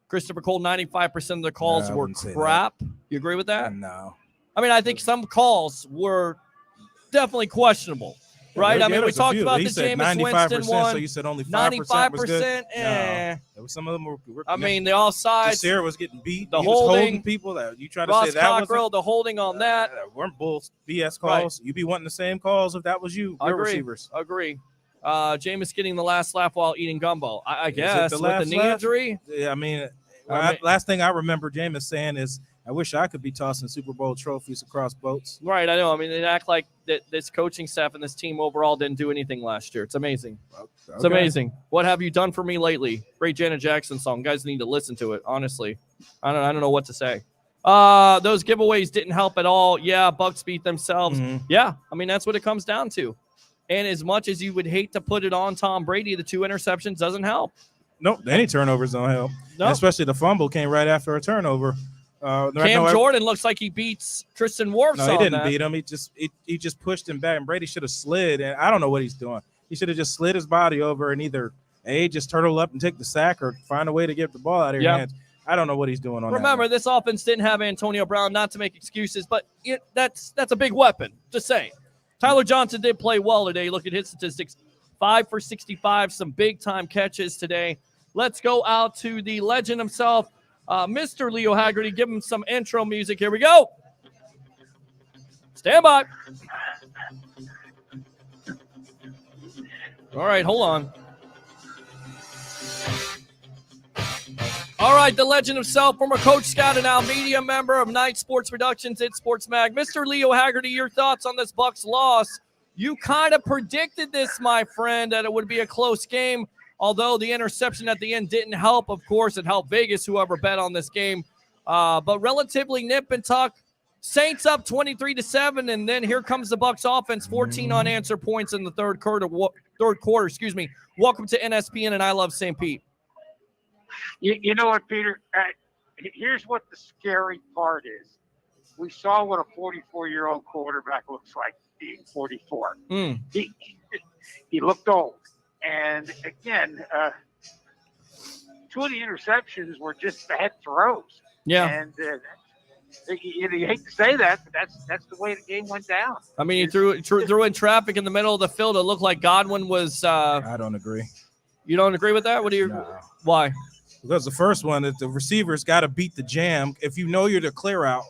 Christopher Cole, 95% of the calls were crap. You agree with that? No. I mean, I think some calls were definitely questionable. Right, I mean, we talked about the Jameis Winston one. So you said only 5% was good? 95%. No. Some of them were. I mean, the offsides. Sarah was getting beat. The he was holding. holding people. That you try to Ross say that Cockrell, wasn't. the holding on that. Weren't BS calls. You'd be wanting the same calls if that was you. Your receivers. Agree. Jameis getting the last laugh while eating gumbo. I guess with the knee injury. Yeah, I mean, last thing I remember Jameis saying is, I wish I could be tossing Super Bowl trophies across boats. Right, I know. I mean, they act like that this coaching staff and this team overall didn't do anything last year. It's amazing. Okay. It's amazing. What have you done for me lately? Great Janet Jackson song. Guys need to listen to it, honestly. I don't know what to say. Those giveaways didn't help at all. Yeah, Bucs beat themselves. Mm-hmm. Yeah, I mean, that's what it comes down to. And as much as you would hate to put it on Tom Brady, the 2 interceptions doesn't help. Nope, any turnovers don't help. Nope. Especially the fumble came right after a turnover. Jordan looks like he beats Tristan Wirfs. No, he didn't beat him. He just pushed him back, and Brady should have slid. And I don't know what he's doing. He should have just slid his body over and either just turtle up and take the sack or find a way to get the ball out of your hands. I don't know what he's doing on that. Remember, this offense didn't have Antonio Brown, not to make excuses, but that's a big weapon. Just saying. Tyler Johnson did play well today. Look at his statistics. 5 for 65, some big-time catches today. Let's go out to the legend himself, Mr. Leo Haggerty. Give him some intro music. Here we go. Stand by. All right, hold on. All right, the legend himself, former Coach Scout and now media member of Night Sports Productions at Sports Mag. Mr. Leo Haggerty, your thoughts on this Bucs loss? You kind of predicted this, my friend, that it would be a close game. Although the interception at the end didn't help, of course, it helped Vegas, whoever bet on this game. But relatively nip and tuck. Saints up 23-7, and then here comes the Bucs offense, 14 unanswered points in the third quarter. Welcome to NSPN, and I love St. Pete. You know what, Peter? Here's what the scary part is. We saw what a 44-year-old quarterback looks like being 44. He looked old. And again, 2 of the interceptions were just bad throws. Yeah. And you hate to say that, but that's the way the game went down. I mean, he threw in traffic in the middle of the field. It looked like Godwin was. I don't agree. You don't agree with that? What do you? No. Why? Because the first one, the receivers got to beat the jam. If you know you're the clear out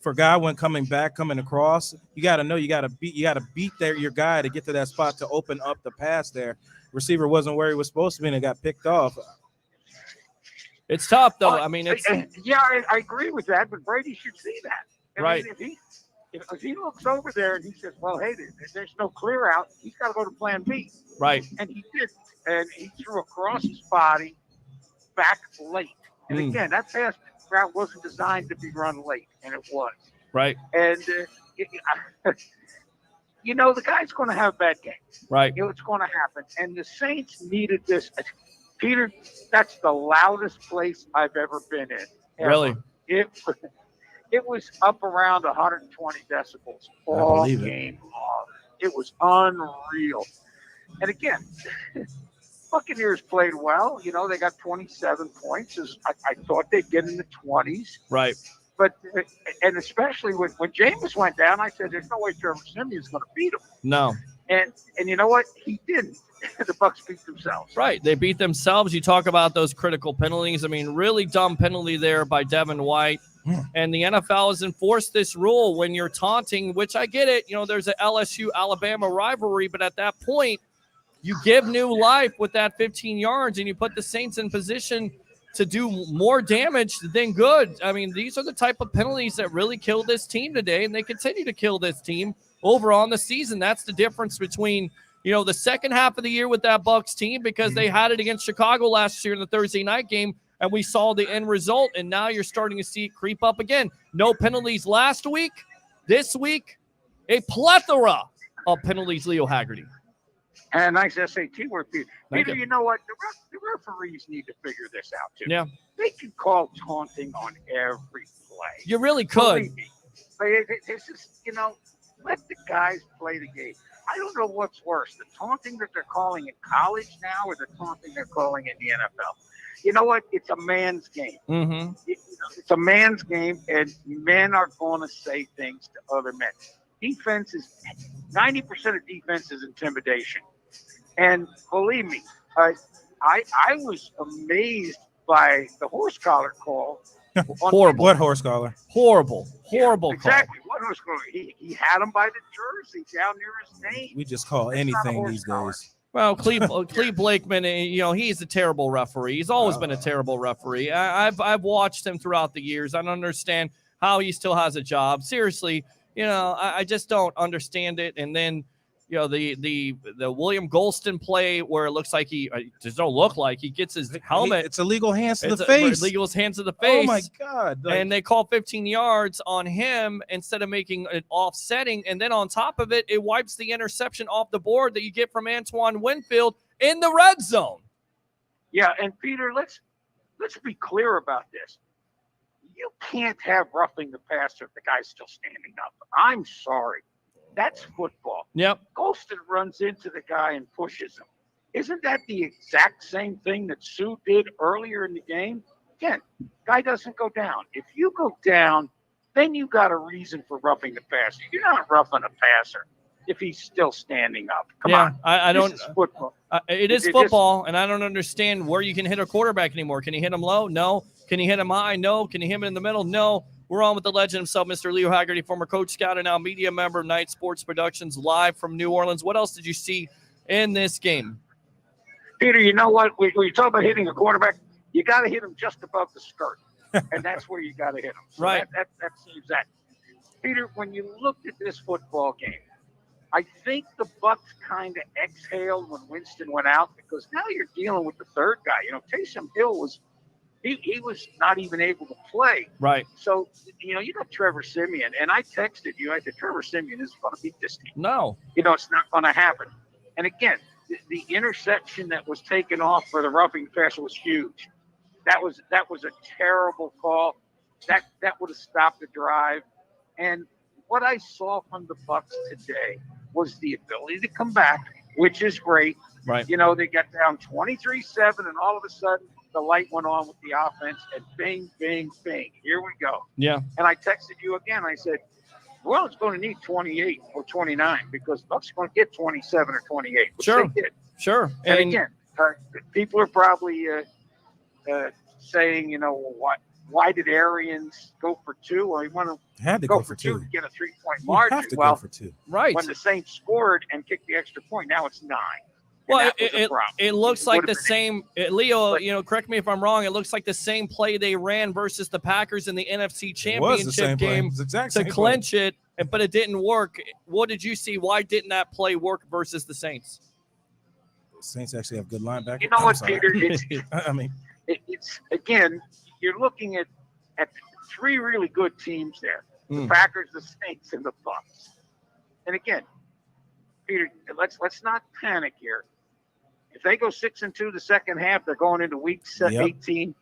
for Godwin coming across, you got to know you got to beat your guy to get to that spot to open up the pass there. Receiver wasn't where he was supposed to be and it got picked off. It's tough though. I mean, it's I agree with that, but Brady should see that. Right. Mean, if he looks over there and he says, "Well, hey, there's no clear out," he's got to go to Plan B. Right. And he did, and he threw across his body back late. And again, that pass route wasn't designed to be run late, and it was. Right. And the guy's going to have bad games. Right. It's going to happen. And the Saints needed this. Peter, that's the loudest place I've ever been in. Ever. Really? It was up around 120 decibels all game long. It was unreal. And again, Buccaneers played well. They got 27 points. I thought they'd get in the 20s. Right. But and especially when Jameis went down, I said, "There's no way Trevor Simeon's going to beat him." No. And you know what? He didn't. The Bucs beat themselves. Right. They beat themselves. You talk about those critical penalties. I mean, really dumb penalty there by Devin White. And the NFL has enforced this rule when you're taunting, which I get it. There's an LSU-Alabama rivalry, but at that point, you give new life with that 15 yards and you put the Saints in position to do more damage than good. I mean, these are the type of penalties that really kill this team today, and they continue to kill this team over on the season. That's the difference between, the second half of the year with that Bucs team, because they had it against Chicago last year in the Thursday night game, and we saw the end result, and now you're starting to see it creep up again. No penalties last week. This week, a plethora of penalties, Leo Haggerty. And a nice SAT word, Peter. Peter, you know what? The referees need to figure this out, too. Yeah. They can call taunting on every play. You really could. Believe me. It's just, let the guys play the game. I don't know what's worse, the taunting that they're calling in college now or the taunting they're calling in the NFL. You know what? It's a man's game. Mm-hmm. It's a man's game, and men are going to say things to other men. 90% of defense is intimidation. And believe me, I was amazed by the horse collar call. Horrible. What horse collar? Horrible call. Exactly. What horse collar? He had him by the jersey down near his name. We just call anything these days. Well, Cleve Blakeman, he's a terrible referee. He's always been a terrible referee. I've watched him throughout the years. I don't understand how he still has a job. Seriously, I just don't understand it. And then, the William Golston play where it looks like he gets his helmet. It's illegal hands to the face. Illegal hands to the face. Oh my God! And they call 15 yards on him instead of making it offsetting. And then on top of it, it wipes the interception off the board that you get from Antoine Winfield in the red zone. Yeah, and Peter, let's be clear about this. You can't have roughing the passer if the guy's still standing up. I'm sorry. That's football. Yep. Golston runs into the guy and pushes him. Isn't that the exact same thing that Sue did earlier in the game? Again, guy doesn't go down. If you go down, then you got a reason for roughing the passer. You're not roughing a passer if he's still standing up. Come on. I don't. This is football. It is football, and I don't understand where you can hit a quarterback anymore. Can you hit him low? No. Can you hit him high? No. Can you hit him in the middle? No. We're on with the legend himself, Mr. Leo Haggerty, former Coach Scout and now media member of Night Sports Productions, live from New Orleans. What else did you see in this game? Peter, you know what? When you talk about hitting a quarterback, you got to hit him just above the skirt, and that's where you got to hit him. So right. That saves that. Peter, when you looked at this football game, I think the Bucs kind of exhaled when Winston went out because now you're dealing with the third guy. Taysom Hill was he was not even able to play. Right. So, you got Trevor Simeon, and I texted you. I said, Trevor Simeon isn't going to beat this team. No. It's not going to happen. And again, the interception that was taken off for the roughing passer was huge. That was a terrible call. That would have stopped the drive. And what I saw from the Bucs today was the ability to come back, which is great. Right. They got down 23-7, and all of a sudden the light went on with the offense, and bing, bing, bing. Here we go. Yeah. And I texted you again. I said, well, it's going to need 28 or 29 because Bucs are going to get 27 or 28. Which sure. They did. Sure. And again, people are probably saying, why did Arians go for 2? Well, he wanted Had to go go for for 2 2. to get a 3-point You margin. have to Well, go for 2. Right. when the Saints scored and kicked the extra point, now it's 9. Well, That was a problem. it looks It like would've the been same. Leo, But- correct me if I'm wrong. It looks like the same play they ran versus the Packers in the NFC It was the Championship same play. It game was the exact to same play. clinch it, but it didn't work. What did you see? Why didn't that play work versus the Saints? The Saints actually have good linebackers. You know I'm what, sorry. Peter? I mean, It's again, you're looking at 3 really good teams there: the Mm. Packers, the Saints, and the Bucs. And again, Peter, let's not panic here. If they go 6-2 the second half, they're going into week 18,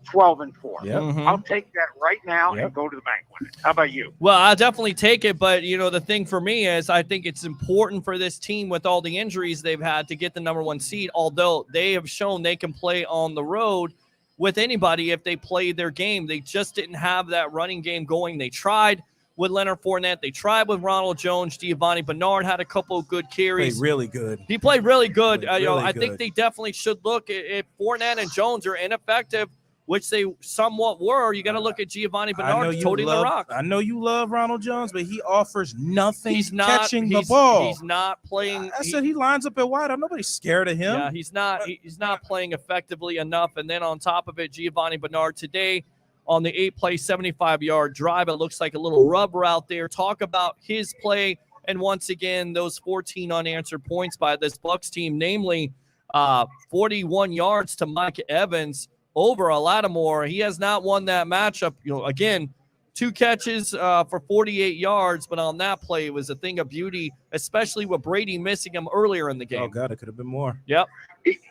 12-4. Yep. Mhm. I'll take that right now Yep. and go to the bank with it. How about you? Well, I'll definitely take it, but the thing for me is I think it's important for this team with all the injuries they've had to get the number 1 seed, although they have shown they can play on the road with anybody if they play their game. They just didn't have that running game going. They tried with Leonard Fournette. They tried with Ronald Jones. Giovanni Bernard had a couple of good played carries. really good. He played really good. Played really I think good. they definitely should look if Fournette and Jones are ineffective, which they somewhat were. You got to look at Giovanni Bernard toting the rock. I know you love Ronald Jones, but he offers nothing He's not catching the ball. He's not playing. I said he lines up at wide. Nobody's scared of him. Yeah, he's not. He's not playing effectively enough. And then on top of it, Giovanni Bernard today on the 8-play, 75-yard drive. It looks like a little rub route there. Talk about his play. And once again, those 14 unanswered points by this Bucs team, namely 41 yards to Mike Evans over a Lattimore. He has not won that matchup. Again, 2 catches for 48 yards, but on that play, it was a thing of beauty, especially with Brady missing him earlier in the game. Oh, God, it could have been more. Yep.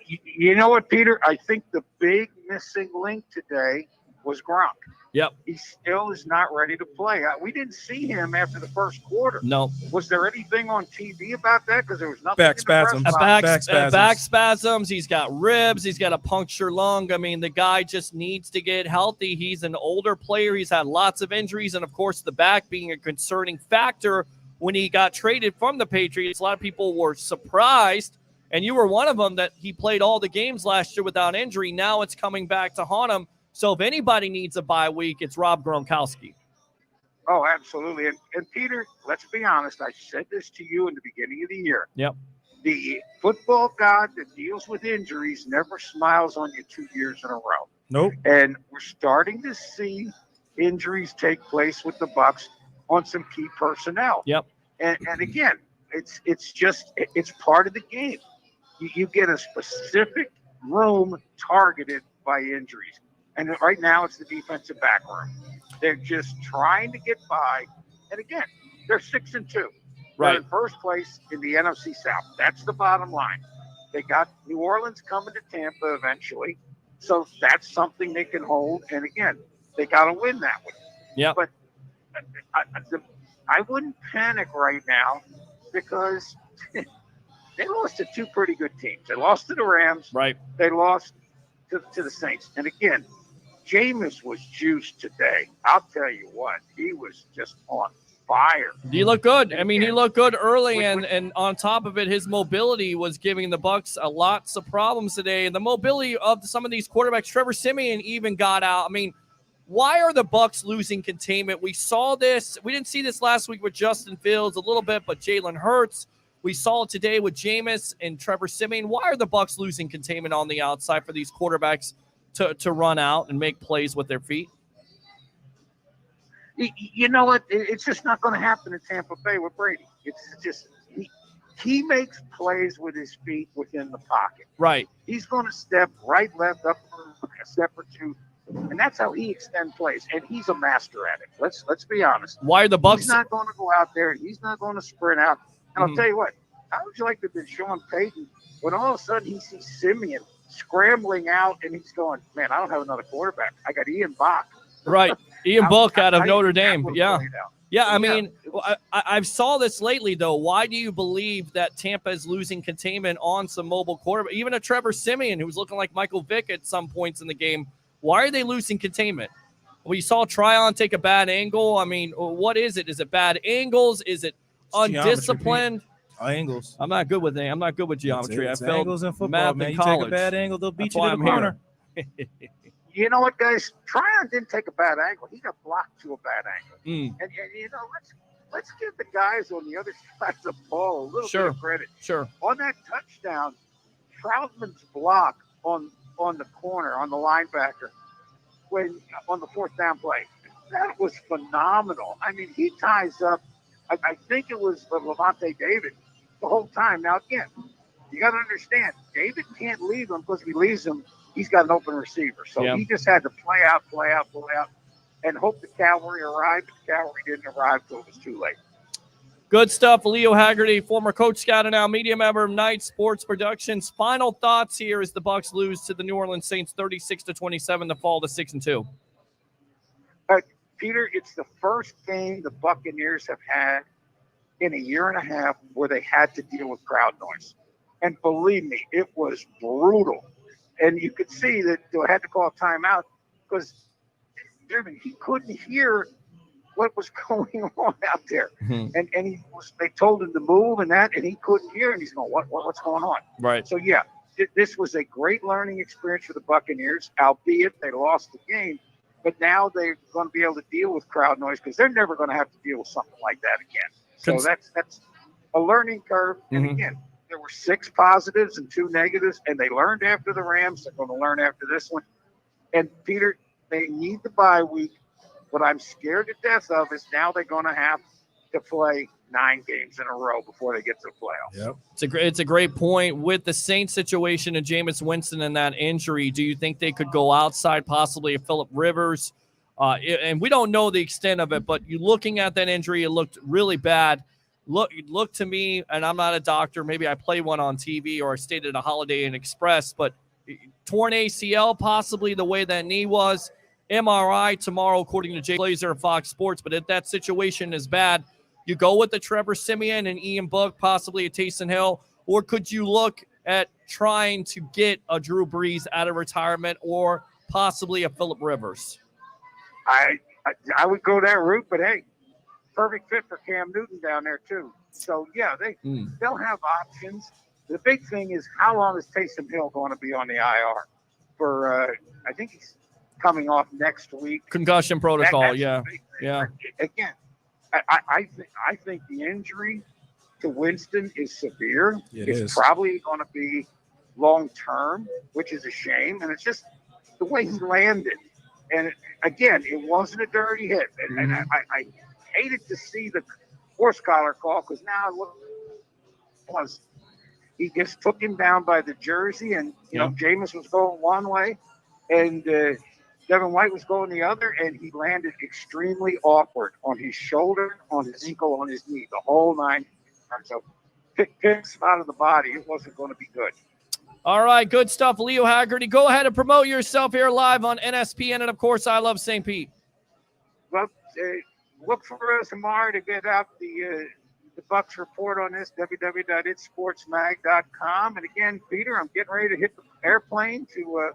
You know what, Peter? I think the big missing link today was Gronk. Yep. He still is not ready to play. We didn't see him after the first quarter. No. Was there anything on TV about that? Because there was nothing. Back in the press spasms. box. Back spasms. He's got ribs. He's got a punctured lung. I mean, the guy just needs to get healthy. He's an older player. He's had lots of injuries. And, of course, the back being a concerning factor when he got traded from the Patriots. A lot of people were surprised, and you were one of them, that he played all the games last year without injury. Now it's coming back to haunt him. So if anybody needs a bye week, it's Rob Gronkowski. Oh, absolutely. And Peter, let's be honest. I said this to you in the beginning of the year. Yep. The football god that deals with injuries never smiles on you 2 years in a row. Nope. And we're starting to see injuries take place with the Bucs on some key personnel. Yep. And again, it's part of the game. You get a specific room targeted by injuries. And right now it's the defensive back room. They're just trying to get by. And again, they're 6-2. Right. They're in first place in the NFC South. That's the bottom line. They got New Orleans coming to Tampa eventually. So that's something they can hold. And again, they got to win that one. Yeah. But I wouldn't panic right now because they lost to 2 pretty good teams. They lost to the Rams. Right. They lost to the Saints. And again, Jameis was juiced today. I'll tell you what, he was just on fire. He looked good. I mean, he looked good early, and on top of it, his mobility was giving the Bucs lots of problems today. And the mobility of some of these quarterbacks, Trevor Siemian even got out. I mean, why are the Bucs losing containment? We saw this. We didn't see this last week with Justin Fields a little bit, but Jalen Hurts. We saw it today with Jameis and Trevor Siemian. Why are the Bucs losing containment on the outside for these quarterbacks to run out and make plays with their feet? You know what? It's just not going to happen in Tampa Bay with Brady. It's just he makes plays with his feet within the pocket. Right. He's going to step right, left, up a step or two, and that's how he extends plays. And he's a master at it. Let's be honest. Why are the Bucs? He's not going to go out there. He's not going to sprint out. And I'll tell you what. How would you like to be Sean Payton when all of a sudden he sees Simeon scrambling out and he's going, man, I don't have another quarterback. I got Ian Bach. Right. Ian Book out of Notre Dame. Yeah. Yeah, I Yeah. mean, I've saw this lately, though. Why do you believe that Tampa is losing containment on some mobile quarterback? Even a Trevor Siemian, who was looking like Michael Vick at some points in the game. Why are they losing containment? We saw Tryon take a bad angle. I mean, what is it? Is it bad angles? Is it undisciplined? Angles. I'm not good with geometry. It's I failed angles in football, math man. in You college. take a bad angle, they'll beat That's you why to the I'm corner. here. you know what, guys? Tryon didn't take a bad angle. He got blocked to a bad angle. And you know, let's give the guys on the other side of the ball a little bit of credit. Sure. On that touchdown, Troutman's block on the corner, on the linebacker, when on the fourth down play, that was phenomenal. I mean, he ties up, I think it was Levante David the whole time. Now, again, you got to understand, David can't leave him because if he leaves him, he's got an open receiver. So he just had to play out, and hope the cavalry arrived. The cavalry didn't arrive until it was too late. Good stuff. Leo Haggerty, former Coach Scout and now media member of Night Sports Productions. Final thoughts here as the Bucs lose to the New Orleans Saints 36-27 to fall to 6-2. Peter, it's the first game the Buccaneers have had in a year and a half where they had to deal with crowd noise. And believe me, it was brutal. And you could see that they had to call a timeout because he couldn't hear what was going on out there. And they told him to move and he couldn't hear. And he's going, what's going on? Right. So, yeah, this was a great learning experience for the Buccaneers, albeit they lost the game. But now they're going to be able to deal with crowd noise because they're never going to have to deal with something like that again. So that's a learning curve. And again, there were 6 positives and 2 negatives, and they learned after the Rams. They're going to learn after this one. And, Peter, they need the bye week. What I'm scared to death of is now they're going to have to play 9 games in a row before they get to the playoffs. Yep. It's a great point. With the Saints situation and Jameis Winston and that injury, do you think they could go outside possibly of Phillip Rivers? And we don't know the extent of it, but you looking at that injury, it looked really bad. Look to me, and I'm not a doctor. Maybe I play one on TV or I stayed at a Holiday Inn Express, but torn ACL, possibly the way that knee was. MRI tomorrow, according to Jay Glazer of Fox Sports. But if that situation is bad, you go with the Trevor Siemian and Ian Book, possibly a Taysom Hill, or could you look at trying to get a Drew Brees out of retirement or possibly a Phillip Rivers? I would go that route, but hey, perfect fit for Cam Newton down there too. So yeah, they'll have options. The big thing is how long is Taysom Hill going to be on the IR for? I think he's coming off next week. Concussion protocol, yeah. Again, I think the injury to Winston is severe. It's probably going to be long term, which is a shame. And it's just the way he landed. And again, it wasn't a dirty hit. And I hated to see the horse collar call because now it was. He just took him down by the jersey, and Jameis was going one way, and Devin White was going the other, and he landed extremely awkward on his shoulder, on his ankle, on his knee, the whole 9. So picks out of the body, it wasn't going to be good. All right, good stuff, Leo Haggerty. Go ahead and promote yourself here live on NSPN, and of course, I Love St. Pete. Well, look for us tomorrow to get out the Bucs report on this, www.itsportsmag.com. And again, Peter, I'm getting ready to hit the airplane to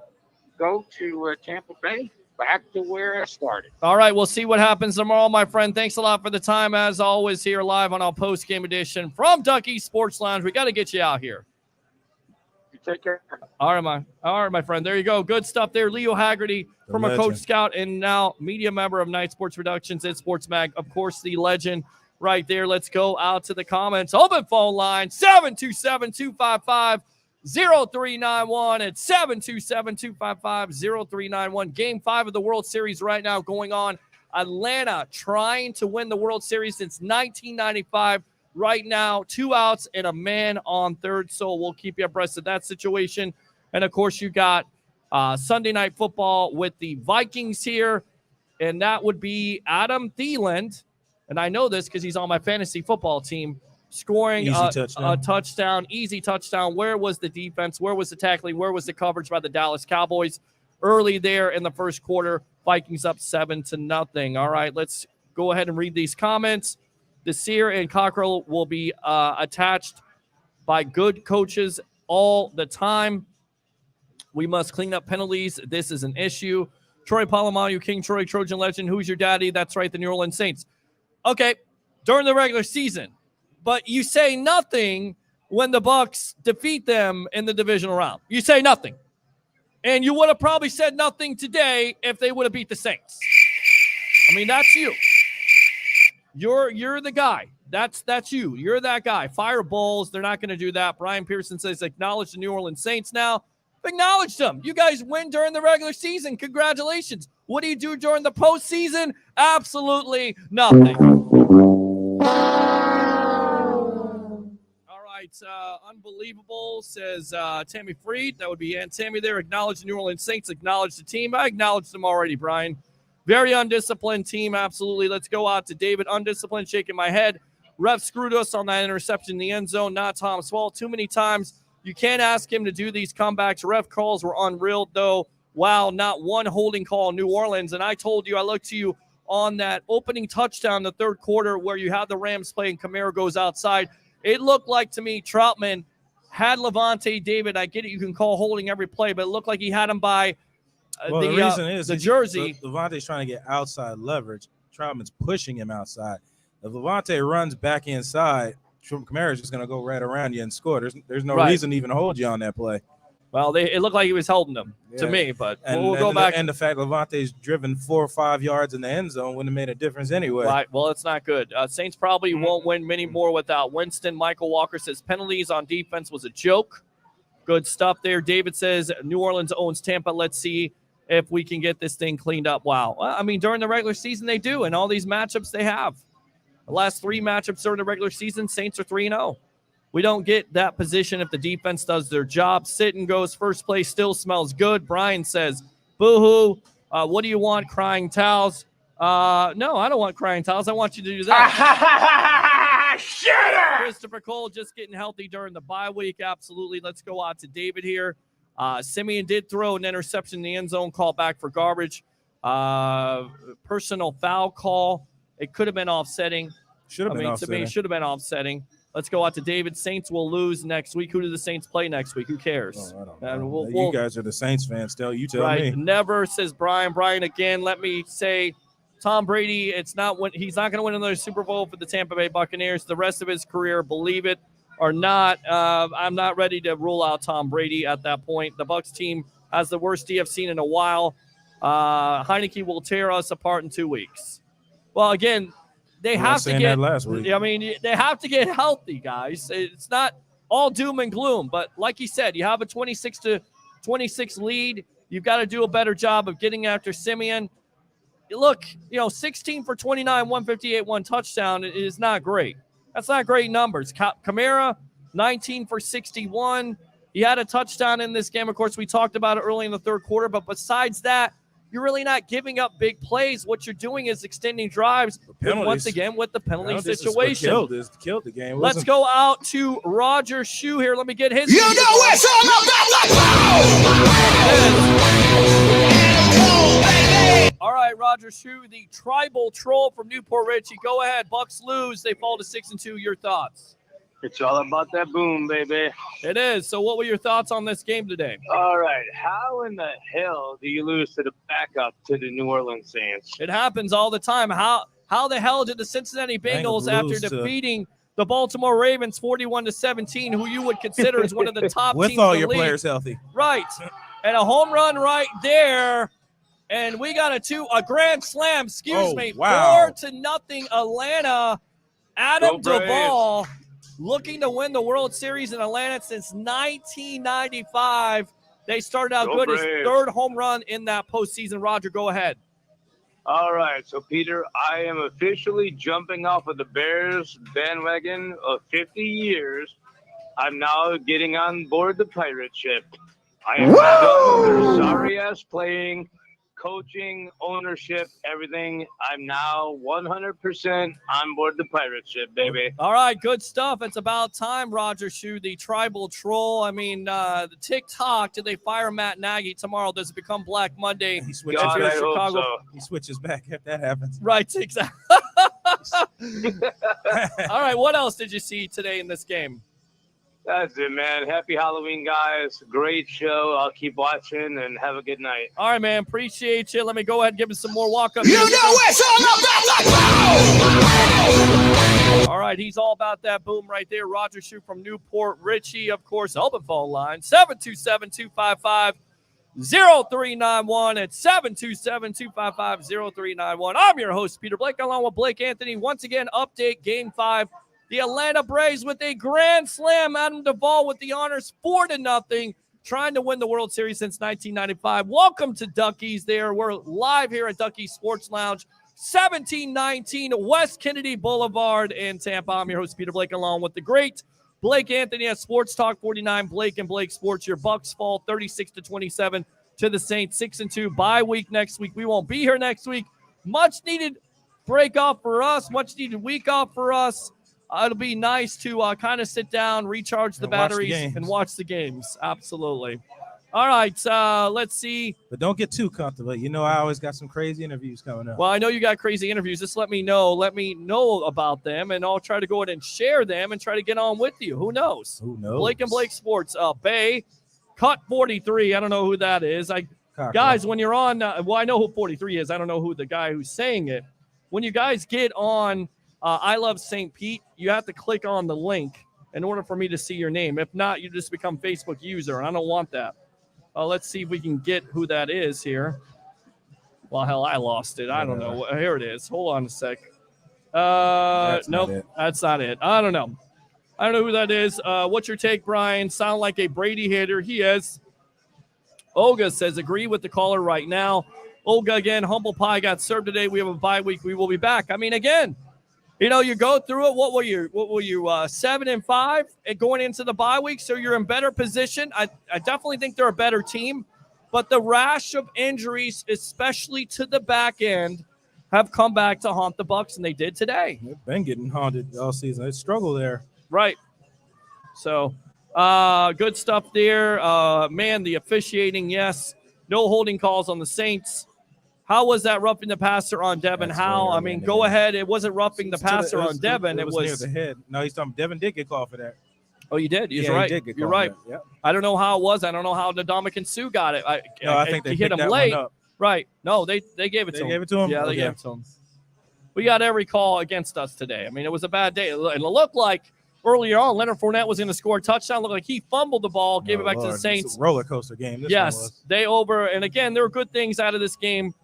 go to Tampa Bay, back to where I started. All right, we'll see what happens tomorrow, my friend. Thanks a lot for the time, as always, here live on our post-game edition from Ducky Sports Lounge. We got to get you out here. You take care. All right, my friend. There you go. Good stuff there. Leo Haggerty, from a Coach Scout and now media member of Night Sports Productions at Sports Mag. Of course, the legend right there. Let's go out to the comments. Open phone line, 727-255-0391 at 727-255-0391. Game 5 of the World Series right now going on. Atlanta trying to win the World Series since 1995. Right now, 2 outs and a man on third. So we'll keep you abreast of that situation. And, of course, you got Sunday Night Football with the Vikings here. And that would be Adam Thielen. And I know this because he's on my fantasy football team, scoring a touchdown, easy touchdown. Where was the defense? Where was the tackling? Where was the coverage by the Dallas Cowboys? Early there in the first quarter, Vikings up 7-0. All right, let's go ahead and read these comments. Desir and Cockrell will be attached by good coaches all the time. We must clean up penalties. This is an issue. Troy Polamalu, King Troy, Trojan legend. Who's your daddy? That's right, the New Orleans Saints. Okay, during the regular season. But you say nothing when the Bucs defeat them in the divisional round. You say nothing. And you would have probably said nothing today if they would have beat the Saints. I mean, that's you. You're the guy. That's you. You're that guy. Fire Bulls. They're not going to do that. Brian Pearson says acknowledge the New Orleans Saints now. Acknowledge them. You guys win during the regular season. Congratulations. What do you do during the postseason? Absolutely nothing. All right. Unbelievable, says Tammy Freed. That would be Aunt Tammy there. Acknowledge the New Orleans Saints. Acknowledge the team. I acknowledged them already, Brian. Very undisciplined team. Absolutely. Let's go out to David. Undisciplined, shaking my head. Ref screwed us on that interception in the end zone. Not Tom's fault. Too many times. You can't ask him to do these comebacks. Ref calls were unreal, though. Wow, not one holding call in New Orleans. And I told you, I looked to you on that opening touchdown in the third quarter where you have the Rams playing. Camaro goes outside. It looked like to me Troutman had Levante David. I get it. You can call holding every play, but it looked like he had him by the reason is the jersey. Levante's trying to get outside leverage. Troutman's pushing him outside. If Levante runs back inside, Kamara's just going to go right around you and score. There's no reason to even hold you on that play. Well, it looked like he was holding them to me, but we'll go back. And the fact Levante's driven 4 or 5 yards in the end zone wouldn't have made a difference anyway. Right. Well, it's not good. Saints probably won't win many more without Winston. Michael Walker says penalties on defense was a joke. Good stuff there. David says New Orleans owns Tampa. Let's see if we can get this thing cleaned up. Wow. Well, I mean, during the regular season, they do, and all these matchups they have. The last 3 matchups during the regular season, Saints are 3-0. We don't get that position if the defense does their job. Sitting goes first place, still smells good. Brian says, boo-hoo. What do you want, crying towels? No, I don't want crying towels. I want you to do that. Shut up! Christopher Cole just getting healthy during the bye week. Absolutely. Let's go out to David here. Simeon did throw an interception in the end zone, call back for garbage. Personal foul call. It could have been offsetting. Should have been offsetting. Should have been offsetting. Let's go out to David. Saints will lose next week. Who do the Saints play next week? Who cares? Oh, I don't know. You guys are the Saints fans still. You tell me. Never, says Brian. Brian, again, let me say, Tom Brady, he's not going to win another Super Bowl for the Tampa Bay Buccaneers the rest of his career, believe it or not. I'm not ready to rule out Tom Brady at that point. The Bucs team has the worst D I've seen in a while. Heineke will tear us apart in 2 weeks. Well, again, they have to get. Last week. I mean, they have to get healthy, guys. It's not all doom and gloom, but like you said, you have a 26-26 lead. You've got to do a better job of getting after Simeon. Look, 16 for 29, 158, 1 touchdown is not great. That's not great numbers. Kamara, 19 for 61. He had a touchdown in this game. Of course, we talked about it early in the third quarter, but besides that, you're really not giving up big plays. What you're doing is extending drives once again with the penalty situation. Killed the game. Let's go out to Roger Shue here. Let me get his. You know it's all about All right, Roger Shue, the tribal troll from Newport Richie. Go ahead. Bucs lose. They fall to 6-2. Your thoughts? It's all about that boom, baby. It is. So what were your thoughts on this game today? All right. How in the hell do you lose to the backup to the New Orleans Saints? It happens all the time. How the hell did the Cincinnati Bengals after defeating the Baltimore Ravens 41-17, who you would consider as one of the top teams with all in the your league? players healthy. Right. And a home run right there. And we got a grand slam, wow. 4-0 Atlanta. Adam Duvall looking to win the World Series in Atlanta since 1995. They started out good. His third home run in that postseason. Roger, go ahead. All right. So, Peter, I am officially jumping off of the Bears bandwagon of 50 years. I'm now getting on board the pirate ship. I am done with their sorry-ass playing, coaching, ownership, everything. I'm now 100% on board the pirate ship, baby. All right, good stuff. It's about time, Roger Shue, the tribal troll. I mean, the TikTok, did they fire Matt Nagy tomorrow? Does it become Black Monday? He switches God, I hope so. He switches back if that happens. Right, exactly. All right, what else did you see today in this game? That's it, man. Happy Halloween, guys. Great show. I'll keep watching and have a good night. All right, man. Appreciate you. Let me go ahead and give us some more walk-up. You know it's all about that boom! All right, he's all about that boom right there. Roger Shue from Newport Richie, of course. Open phone line, 727-255-9232. 0391 at 727-255-0391. I'm your host, Peter Blake, along with Blake Anthony. Once again, update Game 5. The Atlanta Braves with a grand slam. Adam Duvall with the honors 4-0, trying to win the World Series since 1995. Welcome to Duckies there. We're live here at Duckies Sports Lounge, 1719 West Kennedy Boulevard in Tampa. I'm your host, Peter Blake, along with the great Blake Anthony at Sports Talk 49. Blake and Blake Sports. Your Bucs fall 36-27 to the Saints. 6-2 bye week next week. We won't be here next week. Much needed break off for us. Much needed week off for us. It'll be nice to kind of sit down, recharge the batteries, and watch the games. Absolutely. All right, let's see. But don't get too comfortable. You know, I always got some crazy interviews coming up. Well, I know you got crazy interviews. Just let me know. Let me know about them, and I'll try to go ahead and share them and try to get on with you. Who knows? Who knows? Blake and Blake Sports. Bay, cut 43. I don't know who that is. Guys, when you're on, well, I know who 43 is. I don't know who the guy who's saying it. When you guys get on I Love St. Pete, you have to click on the link in order for me to see your name. If not, you just become Facebook user, and I don't want that. Let's see if we can get who that is here. Well, hell, I lost it. I don't know. Here it is. Hold on a sec. Nope, that's not it. I don't know. I don't know who that is. What's your take, Brian? Sound like a Brady hater. He is. Olga says, agree with the caller right now. Olga, again, humble pie got served today. We have a bye week. We will be back. I mean, again, you know, you go through it. What were you? 7-5 and going into the bye week, so you're in better position. I definitely think they're a better team, but the rash of injuries, especially to the back end, have come back to haunt the Bucs, and they did today. They've been getting haunted all season. They struggle there. Right. So, good stuff there. Man, the officiating, yes. No holding calls on the Saints. How was that roughing the passer on Devin? How? I mean, go ahead. It wasn't roughing the passer on Devin. It was near the head. No, he's talking. Devin did get called for that. Oh, you did? He's right. You're right. Yep. I don't know how it was. I don't know how Ndamukong Suh got it. I think they hit him late. Right. No, they gave it to him. They gave it to him? Yeah, they gave it to him. We got every call against us today. I mean, it was a bad day. And it looked like earlier on, Leonard Fournette was going to score a touchdown. Looked like he fumbled the ball, gave it back to the Saints. It's a roller coaster game. Yes, they over. And again, there were good things out of this game.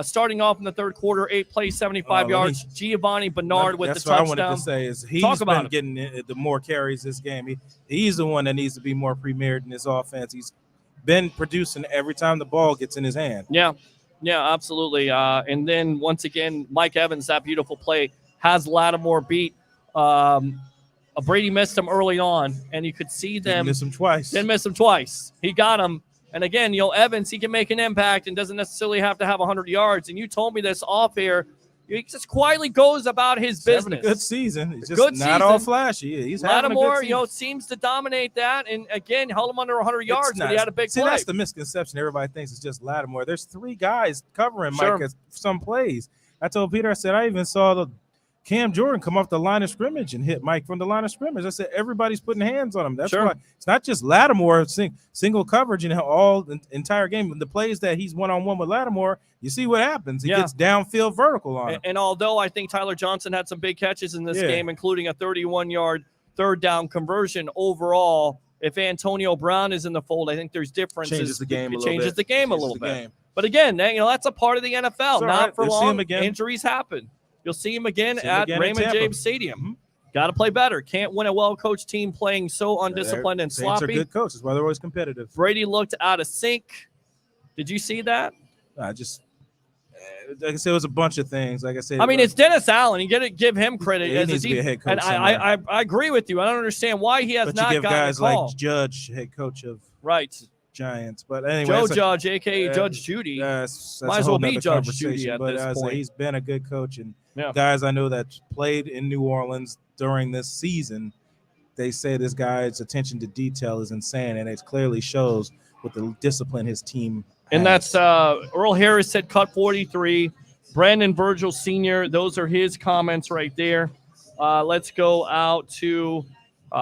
Starting off in the third quarter, 8 plays, 75 yards. Giovanni Bernard with the touchdown. That's what I wanted to say is he's been getting the more carries this game. He's the one that needs to be more premiered in his offense. He's been producing every time the ball gets in his hand. Yeah, absolutely. And then once again, Mike Evans, that beautiful play, has Lattimore beat. Brady missed him early on, and you could see them. Didn't miss him twice. He got him. And again, Evans, he can make an impact and doesn't necessarily have to have 100 yards. And you told me this off air. He just quietly goes about his business. Good season. It's just not all flashy. He's having a good season. Seems to dominate that. And again, held him under 100 yards, but he had a big play. That's the misconception. Everybody thinks it's just Lattimore. There's 3 guys covering Mike at some plays. I told Peter, I said, I even saw the Cam Jordan come off the line of scrimmage and hit Mike from the line of scrimmage. I said, everybody's putting hands on him. That's why it's not just Lattimore single coverage in all the entire game. The plays that he's one-on-one with Lattimore, you see what happens. He gets downfield vertical on him. And although I think Tyler Johnson had some big catches in this game, including a 31-yard third down conversion overall, if Antonio Brown is in the fold, I think there's differences. Changes the game a little bit. But again, that's a part of the NFL. Not for long. Injuries happen. You'll see him again at Raymond James Stadium. Mm-hmm. Got to play better. Can't win a well-coached team playing so undisciplined and sloppy. Saints are good coaches. That's why they're always competitive. Brady looked out of sync. Did you see that? Like I said, it was a bunch of things. Like I said, I mean, it's Dennis Allen. You got to give him credit. He needs to be a head coach. And I agree with you. I don't understand why he has not gotten a call. But you give guys like Judge, head coach of Giants. But anyway, Joe Judge, a.k.a. Judge Judy. That's might as well be Judge Judy at this point. He's been a good coach. And guys I know that played in New Orleans during this season, they say this guy's attention to detail is insane, and it clearly shows with the discipline his team has. And that's Earl Harris said cut 43. Brandon Virgil Sr., those are his comments right there. Let's go out to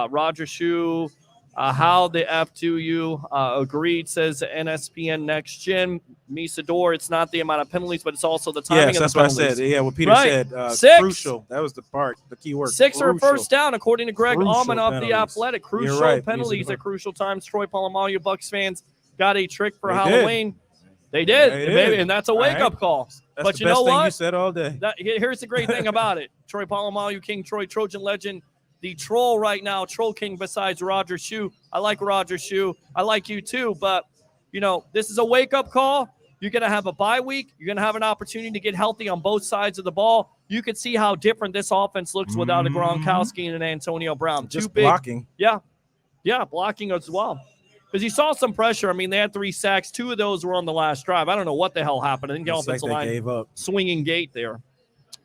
Roger Shue. How the F do you? Agreed, says NSPN Next Gen. Misador, it's not the amount of penalties, but it's also the timing of the penalties. That's what I said. Yeah, what Peter said. 6. Crucial. That was the key word. 6 are first down, according to Greg Allman of The Athletic. Crucial penalties at crucial times. Troy Polamalu, Bucs fans, got a trick for They Halloween. They did, They baby, did. and that's a wake-up call. That's But the you best know thing what? you said all day. Here's the great thing about it. Troy Polamalu, King Troy, Trojan legend, the troll right now, Troll King besides Roger Shue. I like Roger Shue. I like you too, but, this is a wake-up call. You're going to have a bye week. You're going to have an opportunity to get healthy on both sides of the ball. You can see how different this offense looks without a Gronkowski and an Antonio Brown. Just Too big. blocking. Yeah, blocking as well. Because you saw some pressure. I mean, they had 3 sacks. 2 of those were on the last drive. I don't know what the hell happened. I think the offensive line gave up. Swinging gate there.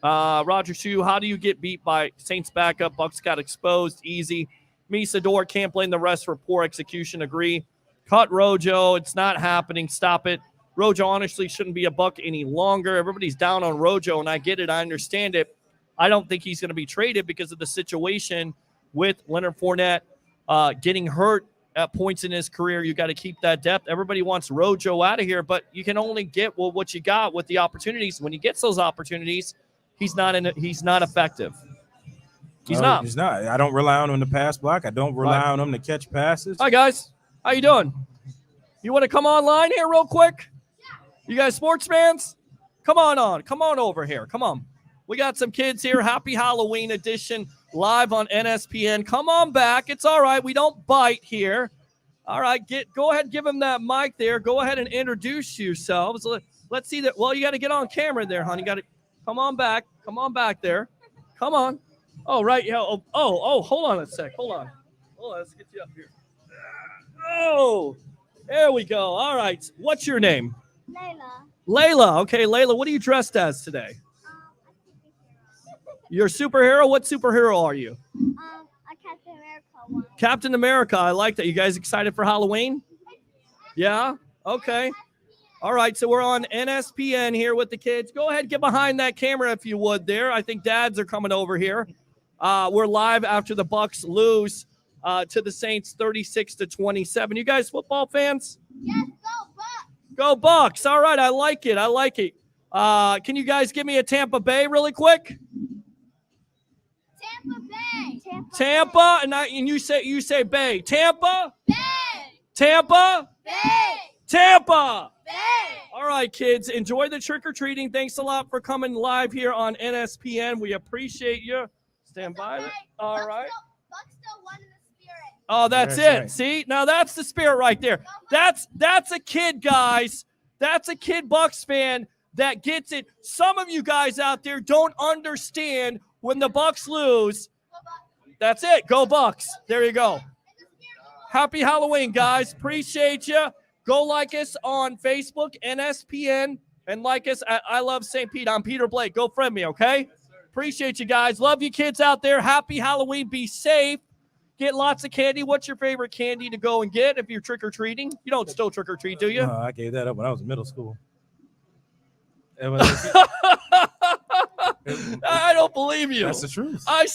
Roger Shue, how do you get beat by Saints backup? Bucs got exposed. Easy. Misador, can't blame the rest for poor execution. Agree. Cut Rojo. It's not happening. Stop it. Rojo honestly shouldn't be a Buck any longer. Everybody's down on Rojo, and I get it. I understand it. I don't think he's going to be traded because of the situation with Leonard Fournette getting hurt at points in his career. You got to keep that depth. Everybody wants Rojo out of here, but you can only get what you got with the opportunities. When he gets those opportunities, he's not effective. He's not. He's not. I don't rely on him to pass block. I don't rely on him to catch passes. Hi, guys. How you doing? You want to come online here real quick? You guys sports fans? Come on. Come on over here. Come on. We got some kids here. Happy Halloween edition live on NSPN. Come on back. It's all right. We don't bite here. All right. Go ahead. Give him that mic there. Go ahead and introduce yourselves. Let's see that. Well, you got to get on camera there, honey. You got to come on back. Come on back there. Come on. Oh, right. Yeah. Oh, hold on a sec. Hold on. Let's get you up here. Oh, there we go. All right. What's your name? Layla. Okay, Layla, what are you dressed as today? You're a superhero? What superhero are you? A Captain America one. Captain America. I like that. You guys excited for Halloween? Yeah? Okay. All right, so we're on NSPN here with the kids. Go ahead, get behind that camera if you would there. I think dads are coming over here. We're live after the Bucs lose to the Saints 36-27. You guys football fans? Yes, go Bucs. Go Bucs. All right, I like it. Can you guys give me a Tampa Bay really quick? Tampa Bay. Tampa, and you say Bay. Tampa? Bay. Tampa? Bay. Tampa. Bay. All right, kids, enjoy the trick-or-treating. Thanks a lot for coming live here on NSPN. We appreciate you. Stand by. Okay. All right. Bucs still won in the spirit. Oh, that's That's it. right. See? Now that's the spirit right there. That's a kid, guys. That's a kid Bucs fan that gets it. Some of you guys out there don't understand when the Bucs lose. That's it. Go Bucs. There you go. Happy Halloween, guys. Appreciate you. Go like us on Facebook, NSPN, and like us at I Love St. Pete. I'm Peter Blake. Go friend me, okay? Appreciate you guys. Love you kids out there. Happy Halloween. Be safe. Get lots of candy. What's your favorite candy to go and get if you're trick-or-treating? You don't still trick-or-treat, do you? I gave that up when I was in middle school. I don't believe you. That's the truth. I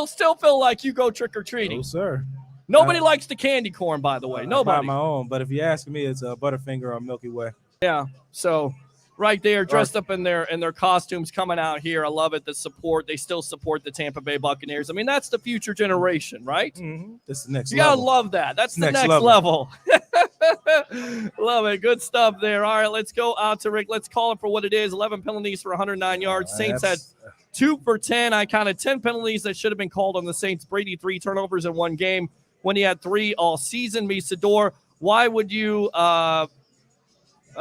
still feel like you go trick-or-treating. No, sir. Nobody likes the candy corn, by the way. I buy Nobody. my own, but if you ask me, it's a Butterfinger or Milky Way. Yeah. So right there, dressed up in their costumes, coming out here. I love it. The support. They still support the Tampa Bay Buccaneers. I mean, that's the future generation, right? Mm-hmm. This is the next You level. gotta love that. That's the Next next level. Love it. Good stuff there. All right, let's go out to Rick. Let's call it for what it is. 11 penalties for 109 yards. Saints had 2 for 10. I counted 10 penalties that should have been called on the Saints. Brady 3 turnovers in one game when he had 3 all season. Misador, why would you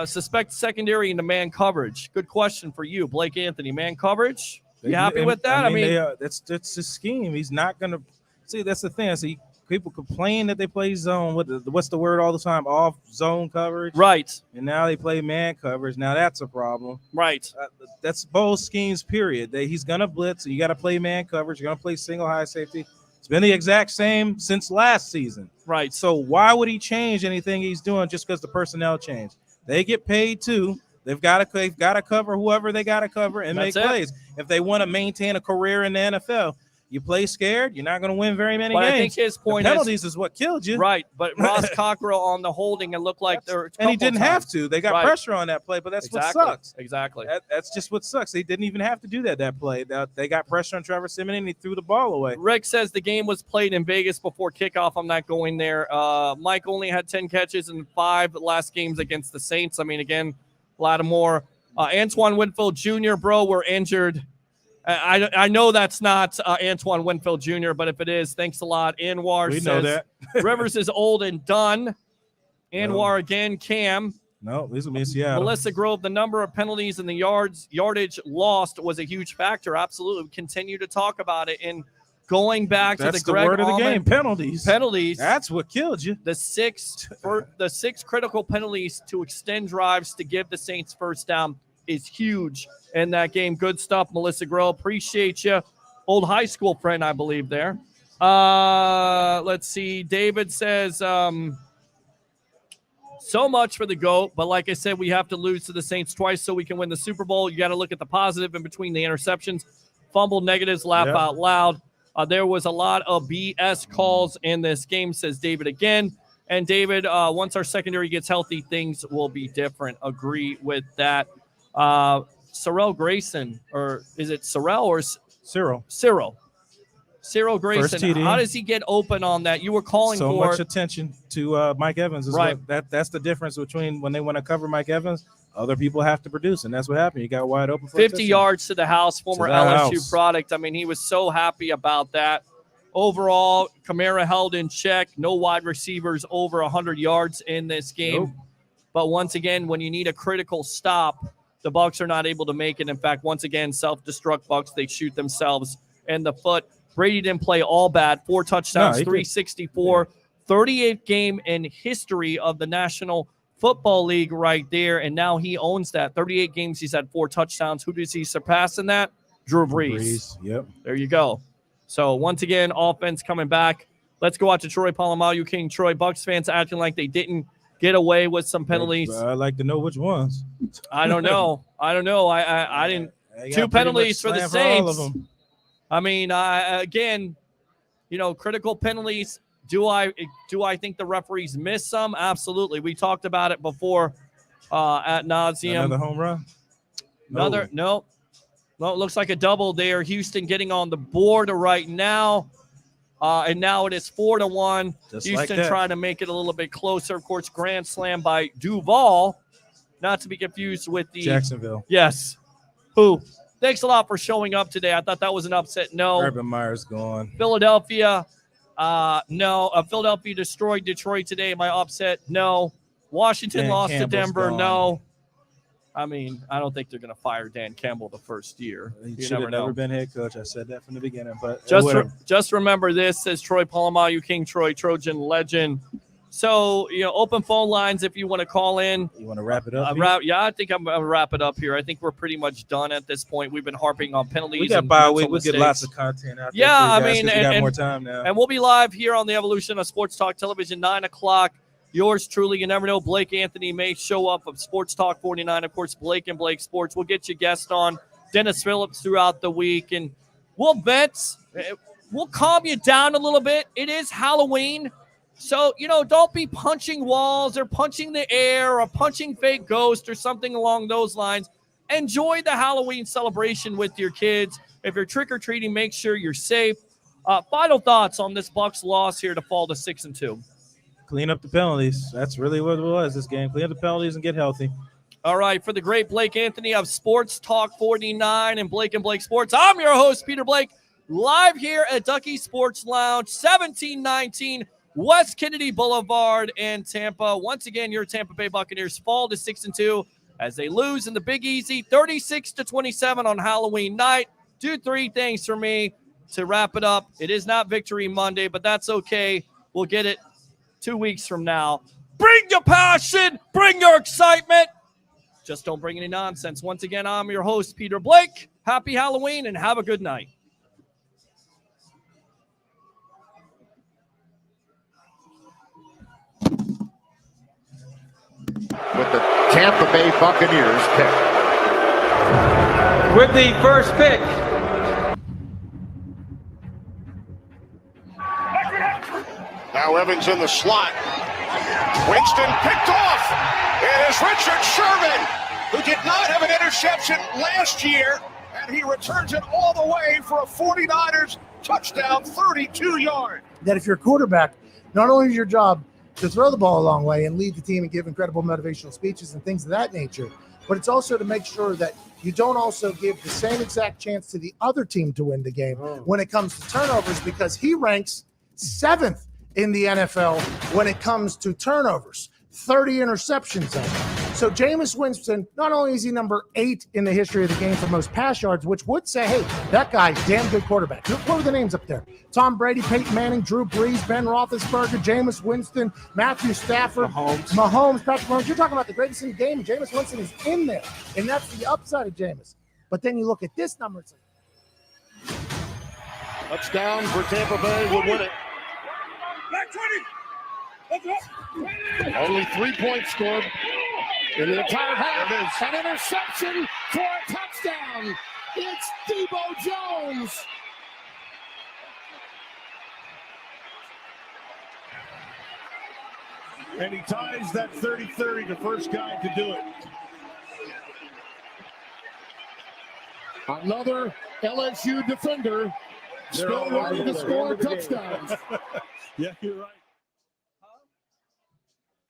suspect secondary into man coverage? Good question for you, Blake Anthony. Man coverage? You happy with that? I mean that's the scheme. He's not going to – see, that's the thing. See, people complain that they play zone. What's the word all the time? Off zone coverage. Right. And now they play man coverage. Now that's a problem. Right. That's both schemes, period. He's going to blitz. So you got to play man coverage. You're going to play single high safety. It's been the exact same since last season. Right. So why would he change anything he's doing just because the personnel changed? They get paid too. They've got to cover whoever they got to cover and make plays. If they want to maintain a career in the NFL, You play scared, you're not going to win very many But games. I think his point the penalties is what killed you. Right, but Ross Cockrell on the holding, it looked like there were and he didn't have to. They got pressure on that play, but that's what sucks. Exactly. That's just what sucks. They didn't even have to do that play. They got pressure on Trevor Siemian, and he threw the ball away. Rick says the game was played in Vegas before kickoff. I'm not going there. Mike only had 10 catches in 5 last games against the Saints. I mean, again, Lattimore. Antoine Winfield Jr., bro, were injured. I know that's not Antoine Winfield Jr., but if it is, thanks a lot. Anwar we says know that. Rivers is old and done. Anwar again, Cam. No, these will be in Seattle. Melissa Grove, the number of penalties and the yardage lost was a huge factor. Absolutely. We continue to talk about it. And going back to the Greg word of the Allman game, penalties. Penalties. That's what killed you. The six critical penalties to extend drives to give the Saints first down is huge in that game. Good stuff, Melissa Grove. Appreciate you. Old high school friend, I believe, there. Let's see. David says, so much for the GOAT, but like I said, we have to lose to the Saints twice so we can win the Super Bowl. You got to look at the positive in between the interceptions. Fumble negatives, laugh out loud. There was a lot of BS calls in this game, says David again. And David, once our secondary gets healthy, things will be different. Agree with that. Cyril Grayson, or is it Cyril or Cyril? Cyril Grayson. How does he get open on that? You were calling so for much attention to Mike Evans. Right. That's the difference between when they want to cover Mike Evans, other people have to produce, and that's what happened. You got wide open for 50 yards to the house, former LSU product. I mean, he was so happy about that. Overall, Kamara held in check. No wide receivers over 100 yards in this game. Nope. But once again, when you need a critical stop, the Bucs are not able to make it. In fact, once again, self-destruct Bucs. They shoot themselves in the foot. Brady didn't play all bad. 4 touchdowns, 364. 38th game in history of the National Football League right there, and now he owns that. 38 games, he's had 4 touchdowns. Who does he surpass in that? Drew Brees. Yep. There you go. So, once again, offense coming back. Let's go out to Troy Polamalu King. Troy, Bucs fans acting like they didn't get away with some penalties. I'd like to know which ones. I don't know. I didn't. 2 penalties for the Saints. I mean, again, critical penalties. Do I think the referees missed some? Absolutely. We talked about it before ad nauseum. Another home run? No. Well, it looks like a double there. Houston getting on the board right now. And now it is 4-1. Houston trying to make it a little bit closer. Of course, grand slam by Duval. Not to be confused with the Jacksonville. Yes. Who? Thanks a lot for showing up today. I thought that was an upset. No. Urban Meyer's gone. Philadelphia. No. Philadelphia destroyed Detroit today. Am I upset? No. Washington lost to Denver. Gone. No. I mean, I don't think they're going to fire Dan Campbell the first year. He should have never been head coach. I said that from the beginning. But just remember this, says Troy Polamalu King, Troy Trojan legend. So, open phone lines if you want to call in. You want to wrap it up? Yeah, I think I'm going to wrap it up here. I think we're pretty much done at this point. We've been harping on penalties. We got bye week. We'll get lots of content out there. Yeah, I mean, we got more time now. And we'll be live here on the Evolution of Sports Talk Television, 9 o'clock. Yours truly, you never know. Blake Anthony may show up of Sports Talk 49. Of course, Blake and Blake Sports. We'll get you guests on. Dennis Phillips throughout the week. And we'll vent. We'll calm you down a little bit. It is Halloween. So, don't be punching walls or punching the air or punching fake ghosts or something along those lines. Enjoy the Halloween celebration with your kids. If you're trick-or-treating, make sure you're safe. Final thoughts on this Bucs loss here to fall to 6-2. Clean up the penalties. That's really what it was this game. Clean up the penalties and get healthy. All right, for the great Blake Anthony of Sports Talk 49 and Blake Sports, I'm your host, Peter Blake, live here at Ducky Sports Lounge, 1719 West Kennedy Boulevard in Tampa. Once again, your Tampa Bay Buccaneers fall to 6-2 as they lose in the Big Easy, 36-27 on Halloween night. Do 3 things for me to wrap it up. It is not Victory Monday, but that's okay. We'll get it 2 weeks from now. Bring your passion. Bring your excitement. Just don't bring any nonsense. Once again, I'm your host, Peter Blake. Happy Halloween and have a good night. With the Tampa Bay Buccaneers pick. With the first pick Evans in the slot. Winston picked off. It is Richard Sherman, who did not have an interception last year, and he returns it all the way for a 49ers touchdown, 32 yards. That if you're a quarterback, not only is your job to throw the ball a long way and lead the team and give incredible motivational speeches and things of that nature, but it's also to make sure that you don't also give the same exact chance to the other team to win the game when it comes to turnovers, because he ranks 7th in the NFL when it comes to turnovers, 30 interceptions. So Jameis Winston, not only is he number 8 in the history of the game for most pass yards, which would say, hey, that guy's damn good quarterback. What were the names up there? Tom Brady, Peyton Manning, Drew Brees, Ben Roethlisberger, Jameis Winston, Matthew Stafford, Mahomes, Patrick Mahomes. You're talking about the greatest in the game. Jameis Winston is in there, and that's the upside of Jameis. But then you look at this number. It's like, Touchdown for Tampa Bay would win it. Only 3 points scored in the entire half. An interception for a touchdown. It's Debo Jones. And he ties that 30-30, the first guy to do it. Another LSU defender still ready to score touchdowns. Yeah, you're right.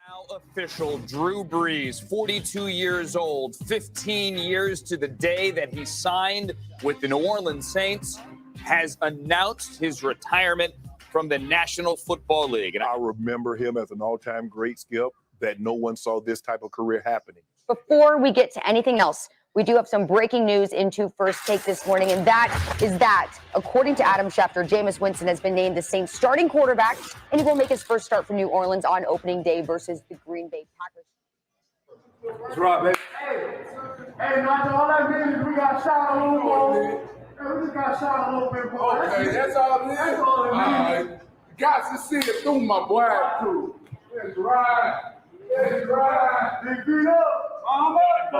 Now official, Drew Brees, 42 years old, 15 years to the day that he signed with the New Orleans Saints, has announced his retirement from the National Football League. And I remember him as an all-time great, Skip, that no one saw this type of career happening. Before we get to anything else, we do have some breaking news into First Take this morning, and that is that, according to Adam Schefter, Jameis Winston has been named the Saints starting quarterback, and he will make his first start for New Orleans on opening day versus the Green Bay Packers. That's right, baby. Hey, Nigel, all that means is we got shot a little more. Hey, we just got shot a little bit more. Okay, that's all it is. That's all it means. Got to see it through, my boy. Too. That's right. That's right. They beat up. I'm up, boy.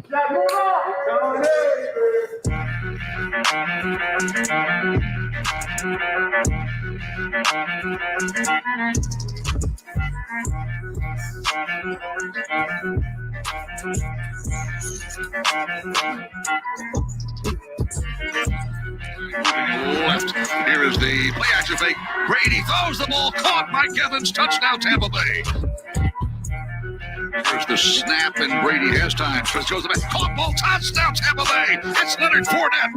Yeah, move on. Left. Here is the play action fake. Brady throws the ball. Caught. Mike Evans. Touchdown, Tampa Bay. Here's the snap, and Brady has time. Smith goes back. Caught ball. Touchdown, Tampa Bay. It's Leonard Fournette.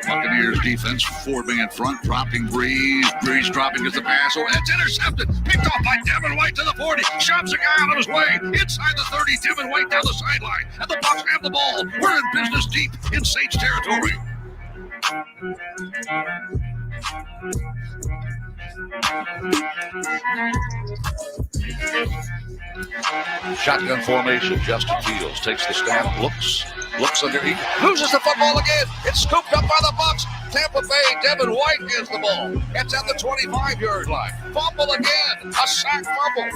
Buccaneers defense, 4-man front, dropping Brees. Brees dropping as the pass. Oh, it's intercepted. Picked off by Devin White to the 40. Shoves a guy out of his way. Inside the 30, Devin White down the sideline. And the Bucs have the ball. We're in business deep in Saints territory. Shotgun formation. Justin Fields takes the snap, looks underneath, loses the football again. It's scooped up by the Bucs. Tampa Bay, Devin White gets the ball. It's at the 25-yard line. Fumble again. A sack fumble.